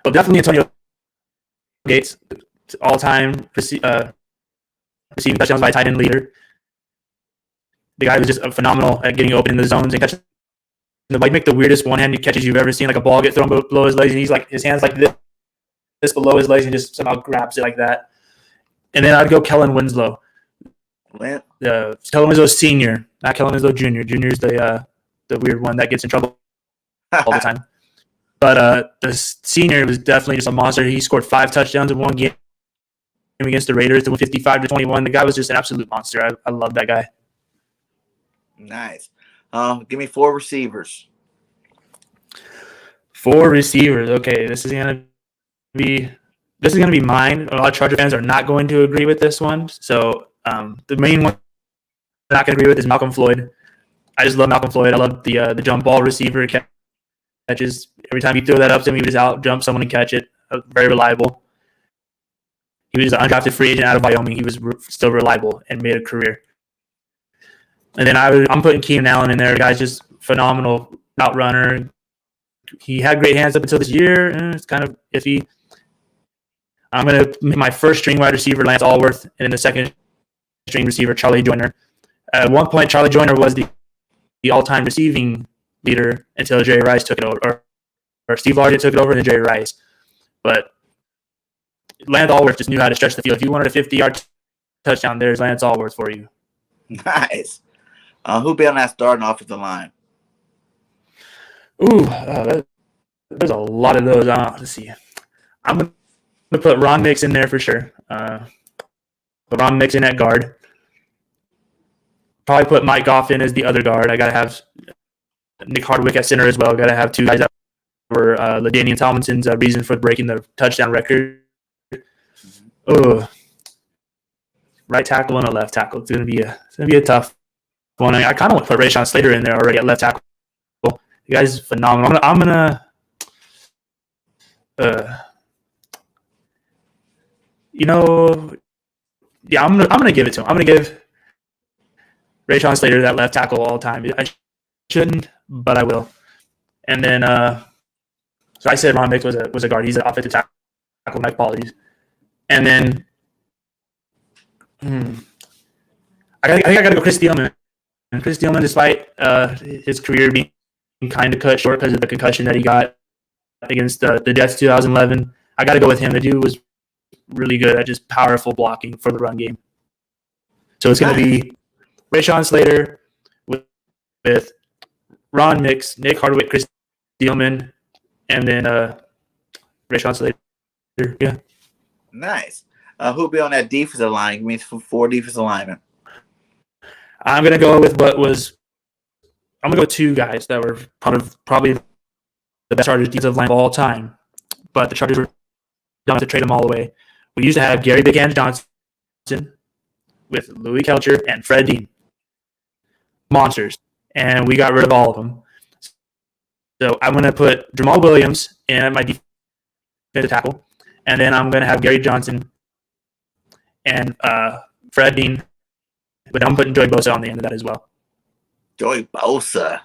Well, definitely Antonio Gates, all-time receiving touchdowns by tight end leader. The guy was just phenomenal at getting open in the zones and catching. Like, make the weirdest one-handed catches you've ever seen, like a ball get thrown below his legs, and he's like his hands like this below his legs, and just somehow grabs it like that. And then I'd go Kellen Winslow. Kellen Winslow Senior, not Kellen Winslow Junior. Junior's the weird one that gets in trouble all the time. But the Senior was definitely just a monster. He scored 5 touchdowns in one game against the Raiders to win 55-21. The guy was just an absolute monster. I love that guy. Nice. Give me 4 receivers. 4 receivers. Okay, this is gonna be mine. A lot of Charger fans are not going to agree with this one. So the main one I'm not going to agree with is Malcolm Floyd. I just love Malcolm Floyd. I love the jump ball receiver catches. Every time you throw that up to him, he would just out jump someone and catch it. Very reliable. He was an undrafted free agent out of Wyoming. He was still reliable and made a career. And then I'm putting Keenan Allen in there. The guy's just phenomenal route runner. He had great hands up until this year. It's kind of iffy. I'm going to make my first string wide receiver Lance Allworth, and then the second string receiver Charlie Joyner. At one point, Charlie Joyner was the all-time receiving leader until Jerry Rice took it over, or Steve Largent took it over, and then Jerry Rice. But Lance Allworth just knew how to stretch the field. If you wanted a 50-yard touchdown, there's Lance Allworth for you. Nice. Who'll be on that starting offensive line? Ooh, there's a lot of those. Let's see. I'm going to put Ron Mix in there for sure. Put Ron Mix in at guard. Probably put Mike Goff in as the other guard. I got to have Nick Hardwick at center as well. Got to have 2 guys that were LaDainian Tomlinson's reason for breaking the touchdown record. Oh, right tackle and a left tackle. It's gonna be a tough one. I kind of want to put Rashawn Slater in there already at left tackle. The guy's phenomenal. I'm gonna I'm gonna give it to him. I'm gonna give Rashawn Slater that left tackle all the time. I shouldn't, but I will. And then, so I said Ron Mix was a guard. He's an offensive tackle my apologies. And then I think I got to go Chris Steelman. And Chris Steelman, despite his career being kind of cut short because of the concussion that he got against the Jets 2011, I got to go with him. The dude was really good at just powerful blocking for the run game. So it's going to be Rashawn Slater with Ron Mix, Nick Hardwick, Chris Steelman, and then Rashawn Slater. Yeah. Nice. Who'll be on that defensive line? Give me 4 defensive linemen. I'm going to go with I'm going to go 2 guys that were probably the best Chargers defensive line of all time. But the Chargers were done to trade them all away. We used to have Gary Big Hands Johnson with Louis Kelcher and Fred Dean. Monsters. And we got rid of all of them. So I'm going to put Jamal Williams in my defensive tackle. And then I'm going to have Gary Johnson and Fred Dean. But I'm putting Joey Bosa on the end of that as well. Joey Bosa.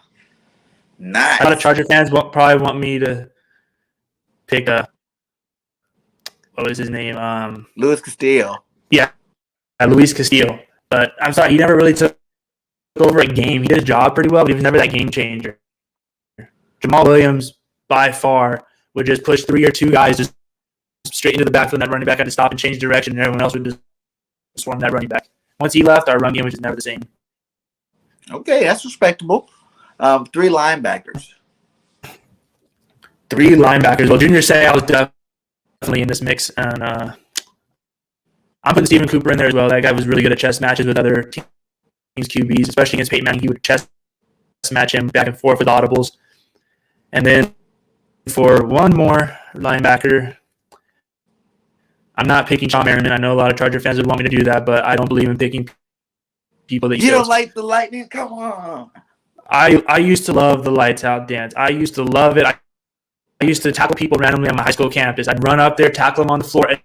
Nice. A lot of Charger fans probably want me to pick what was his name? Luis Castillo. Yeah, Luis Castillo. But I'm sorry, he never really took over a game. He did his job pretty well, but he was never that game changer. Jamal Williams, by far, would just push 3 or 2 guys just straight into the backfield, and that running back had to stop and change direction, and everyone else would just swarm that running back. Once he left, our run game was just never the same. Okay, that's respectable. 3 linebackers. 3 linebackers. Well, Junior Seau was definitely in this mix, and I'm putting Stephen Cooper in there as well. That guy was really good at chess matches with other teams' QBs, especially against Peyton Manning. He would chess match him back and forth with audibles. And then for one more linebacker, I'm not picking Sean Merriman. I know a lot of Charger fans would want me to do that, but I don't believe in picking people that you don't like the Lightning? Come on. I used to love the lights out dance. I used to love it. I used to tackle people randomly on my high school campus. I'd run up there, tackle them on the floor, and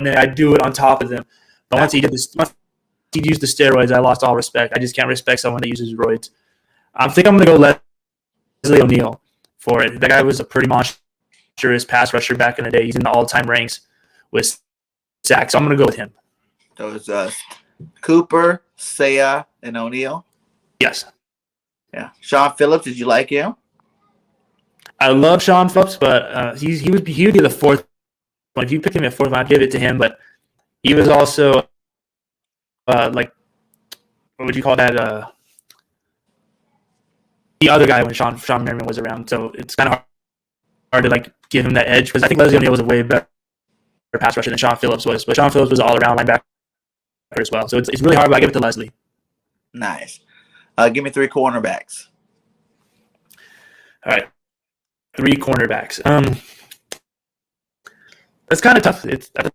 then I'd do it on top of them. But once he used the steroids, I lost all respect. I just can't respect someone that uses roids. I think I'm going to go Leslie O'Neal for it. That guy was a pretty monstrous pass rusher back in the day. He's in the all-time ranks with sacks. So I'm going to go with him. So it's Cooper, Seau, and O'Neal? Yes. Yeah. Sean Phillips, did you like him? I love Sean Phillips, but he would be the 4th one. If you pick him at 4th, I'd give it to him. But he was also what would you call that? The other guy when Sean Merriman was around. So it's kind of hard to give him that edge because I think Leslie O'Neal was a way better pass rusher than Sean Phillips was. But Sean Phillips was an all-around linebacker as well. So it's really hard, but I give it to Leslie. Nice. Give me 3 cornerbacks. All right. 3 cornerbacks. That's kind of tough. It's a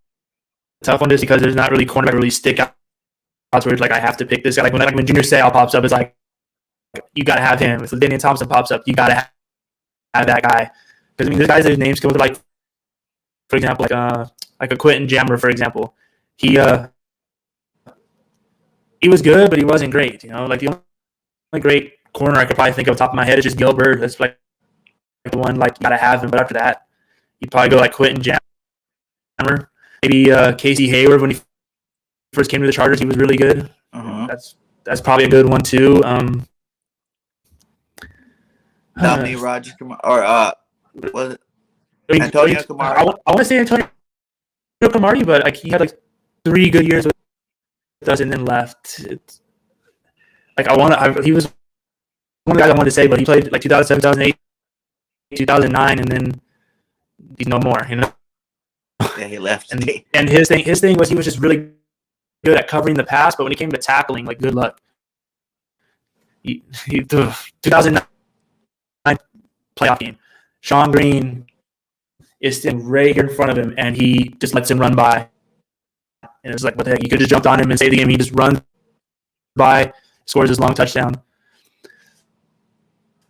tough one just because there's not really cornerback really stick out where it's I have to pick this guy. When Junior Seau pops up, it's you got to have him. If Daniel Thompson pops up, you got to have that guy. Because there's guys whose names come with for example, like a Quentin Jammer, for example. He was good, but he wasn't great. The only great corner I could probably think of off the top of my head is just Gilbert. That's the one you gotta have him. But after that, you'd probably go Quentin Jammer, maybe Casey Hayward when he first came to the Chargers. He was really good. Uh-huh. That's probably a good one too. Dominique Rogers or was it Antonio Cromartie? I want to say Antonio Cromartie, but he had 3 good years with us and then left. He was one of the guys I wanted to say, but he played 2007, 2008, 2009, and then he's no more. Yeah, he left. And his thing was he was just really good at covering the pass, but when it came to tackling, good luck. The 2009 playoff game, Sean Green is sitting right here in front of him, and he just lets him run by. And it's what the heck? You could just jumped on him and saved the game. He just runs by, scores his long touchdown.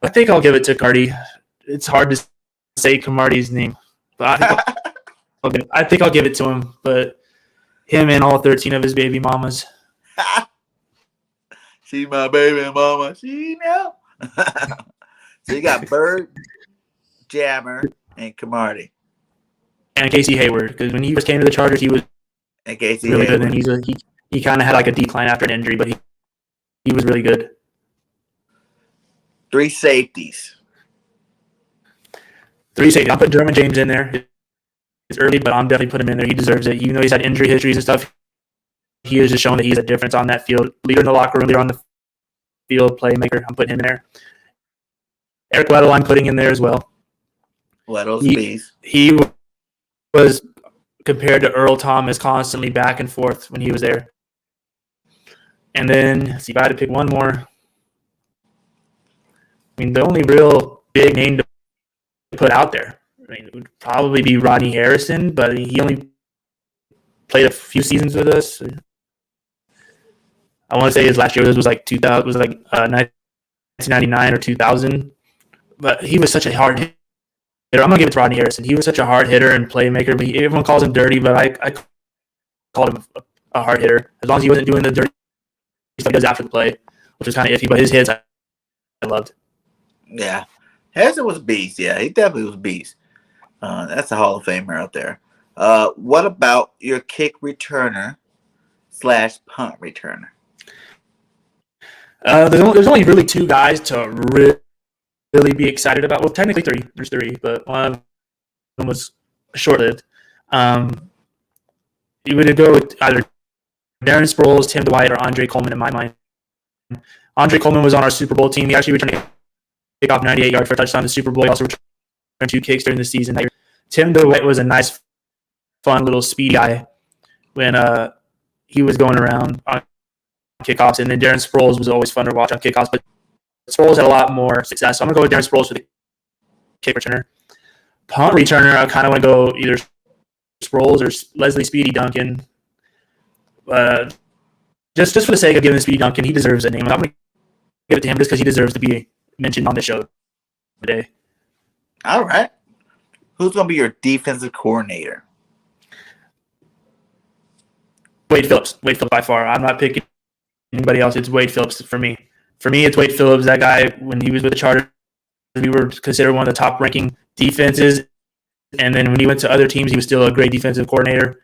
I think I'll give it to Cardi. It's hard to say Cromartie's name, but I think I'll give it to him. But him and all 13 of his baby mamas. She my baby mama. She know. So you got Bird, Jammer, and Cromartie. and Casey Hayward, because when he first came to the Chargers, he was And Casey really Hayward. good, and he kind of had like a decline after an injury, but he was really good. 3 safeties. 3 safety. I'm putting Derwin James in there. It's early, but I'm definitely putting him in there. He deserves it. Even though he's had injury histories and stuff, he has just shown that he's a difference on that field. Leader in the locker room, leader on the field, playmaker. I'm putting him in there. Eric Weddle, I'm putting in there as well. Weddle's beast. He was compared to Earl Thomas constantly back and forth when he was there. And then, if I had to pick one more, I mean, the only real big name to put out there, I mean, it would probably be Rodney Harrison, but he only played a few seasons with us. I want to say his last year was like 2000, was like 1999 or 2000, but he was such a hard hitter. I'm gonna give it to Rodney Harrison. He was such a hard hitter and playmaker. But everyone calls him dirty, but I called him a hard hitter as long as he wasn't doing the dirty stuff he does after the play, which was kind of iffy. But his hits I loved. Yeah, Harrison was a beast. Yeah, he definitely was a beast. That's a Hall of Famer out there. What about your kick returner / punt returner? There's only really 2 guys to really be excited about. Well, technically 3. There's 3, but one of them was short-lived. You would go with either Darren Sproles, Tim Dwight, or Andre Coleman in my mind. Andre Coleman was on our Super Bowl team. He actually returned a kickoff 98 yards for a touchdown in the Super Bowl. He also returned 2 kicks during the season. Tim Dwight was a nice, fun little speedy guy when he was going around on kickoffs, and then Darren Sproles was always fun to watch on kickoffs, but Sproles had a lot more success. So I'm going to go with Darren Sproles for the kick returner. Punt returner, I kind of want to go either Sproles or Leslie Speedy Duncan. Just for the sake of giving Speedy Duncan, he deserves a name. I'm going to give it to him just because he deserves to be mentioned on the show today. All right. Who's going to be your defensive coordinator? Wade Phillips. Wade Phillips by far. I'm not picking anybody else. It's Wade Phillips for me. For me, it's Wade Phillips. That guy, when he was with the Chargers, we were considered one of the top-ranking defenses. And then when he went to other teams, he was still a great defensive coordinator.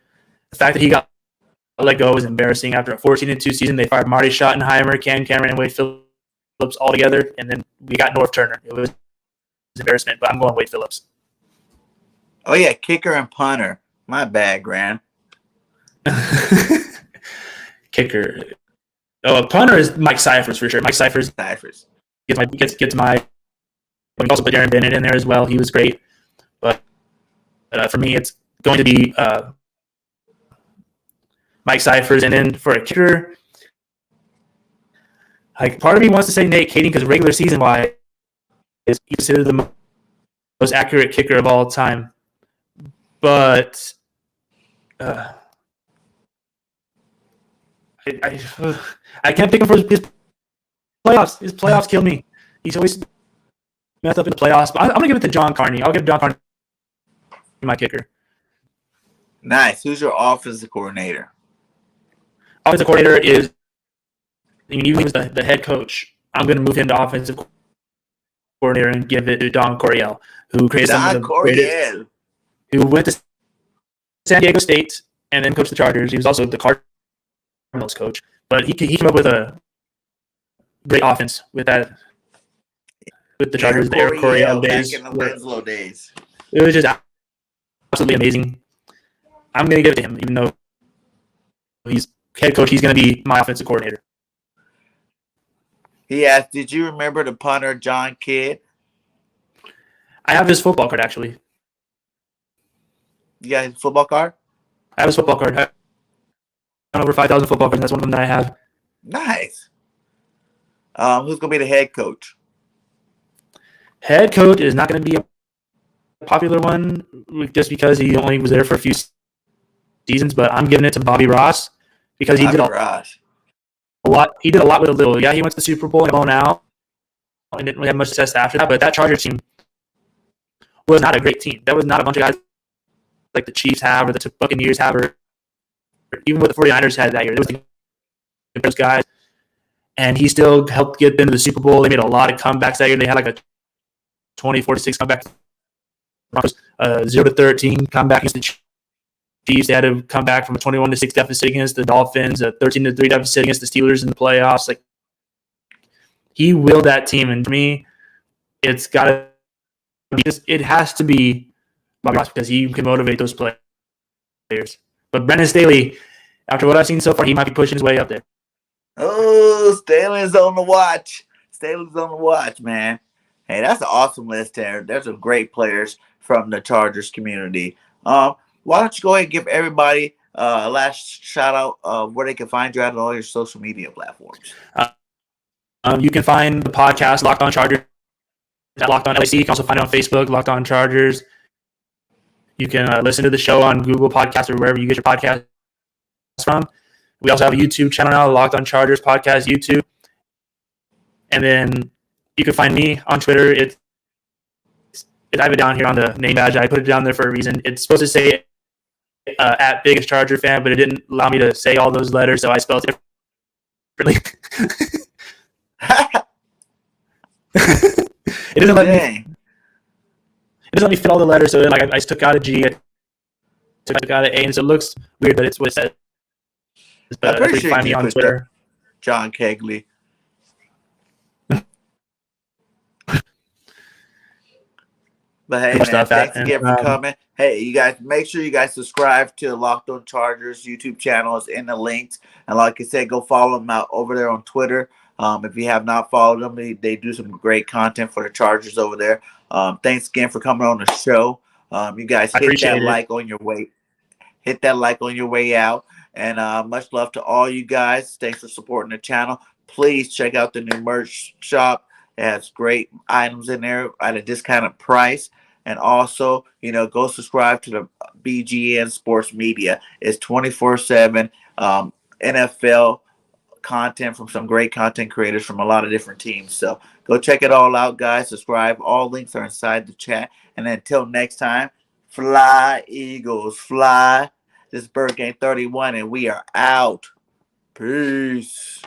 The fact that he got let go was embarrassing. After a 14-2 season, they fired Marty Schottenheimer, Ken Cameron, and Wade Phillips all together. And then we got North Turner. It was an embarrassment, but I'm going Wade Phillips. Oh, yeah, kicker and punter. My bad, Grant. Kicker. Oh, punter is Mike Cyphers for sure. Mike Cyphers gets my. We also put Darren Bennett in there as well. He was great, but for me, it's going to be Mike Cyphers, and then for a kicker, like part of me wants to say Nate Kading because regular season wise, is considered the most accurate kicker of all time, but. I can't pick him for his playoffs. His playoffs kill me. He's always messed up in the playoffs. But I'm going to give it to John Carney. I'll give John Carney my kicker. Nice. Who's your offensive coordinator? Offensive coordinator is, even he was the head coach. I'm going to move him to offensive coordinator and give it to Don Coryell, who created some of the greatest, who went to San Diego State and then coached the Chargers. He was also the Cardinals coach, but he came up with a great offense with that, with the Chargers, the Eric Coryell days. Back in the Winslow days. It was just absolutely amazing. I'm going to give it to him, even though he's head coach. He's going to be my offensive coordinator. He asked, did you remember the punter, John Kidd? I have his football card, actually. You got his football card? I have his football card. I have over 5,000 football cards. That's one of them that I have. Nice. Who's going to be the head coach? Head coach is not going to be a popular one just because he only was there for a few seasons, but I'm giving it to Bobby Ross because he did a lot. He did a lot with a little. Yeah, he went to the Super Bowl and blown out and didn't really have much success after that, but that Chargers team was not a great team. That was not a bunch of guys like the Chiefs have or the Buccaneers have or even what the 49ers had that year. There was those guys, and he still helped get them to the Super Bowl. They made a lot of comebacks that year. They had like a 24-6 comeback 0-13 comeback against the Chiefs. They had to come back from a 21-6 deficit against the Dolphins, a 13-3 deficit against the Steelers in the playoffs. Like, he willed that team, and for me, it's got to be. It has to be Bobby Ross because he can motivate those players. But Brendan Staley, after what I've seen so far, he might be pushing his way up there. Oh, Staley's on the watch. Staley's on the watch, man. Hey, that's an awesome list there. There's some great players from the Chargers community. Why don't you go ahead and give everybody a last shout out of where they can find you at on all your social media platforms. You can find the podcast Locked On Chargers at Locked On LAC. You can also find it on Facebook, Locked On Chargers. You can listen to the show on Google Podcasts or wherever you get your podcasts from. We also have a YouTube channel now, Locked On Chargers Podcast YouTube. And then you can find me on Twitter. I have it down here on the name badge. I put it down there for a reason. It's supposed to say at Biggest Charger Fan, but it didn't allow me to say all those letters, so I spelled it differently. It doesn't let me. It doesn't let me fit all the letters, so like I took out a G, I took out an A, and so it looks weird, but it's what it says. But I'm pretty you sure find me you on put Twitter. John Kegley. But hey, man, thanks again for coming. Hey, you guys, make sure you guys subscribe to Locked On Chargers YouTube channel. It's in the links. And like I said, go follow them out over there on Twitter. If you have not followed them, they do some great content for the Chargers over there. Thanks again for coming on the show. You guys hit that like on your way. Hit that like on your way out. And much love to all you guys. Thanks for supporting the channel. Please check out the new merch shop. It has great items in there at a discounted price. And also, go subscribe to the BGN Sports Media. It's 24/7 NFL content from some great content creators from a lot of different teams. So go check it all out, guys. Subscribe. All links are inside the chat. And until next time, fly, Eagles, fly. This is BIRDGANG 31, and we are out. Peace.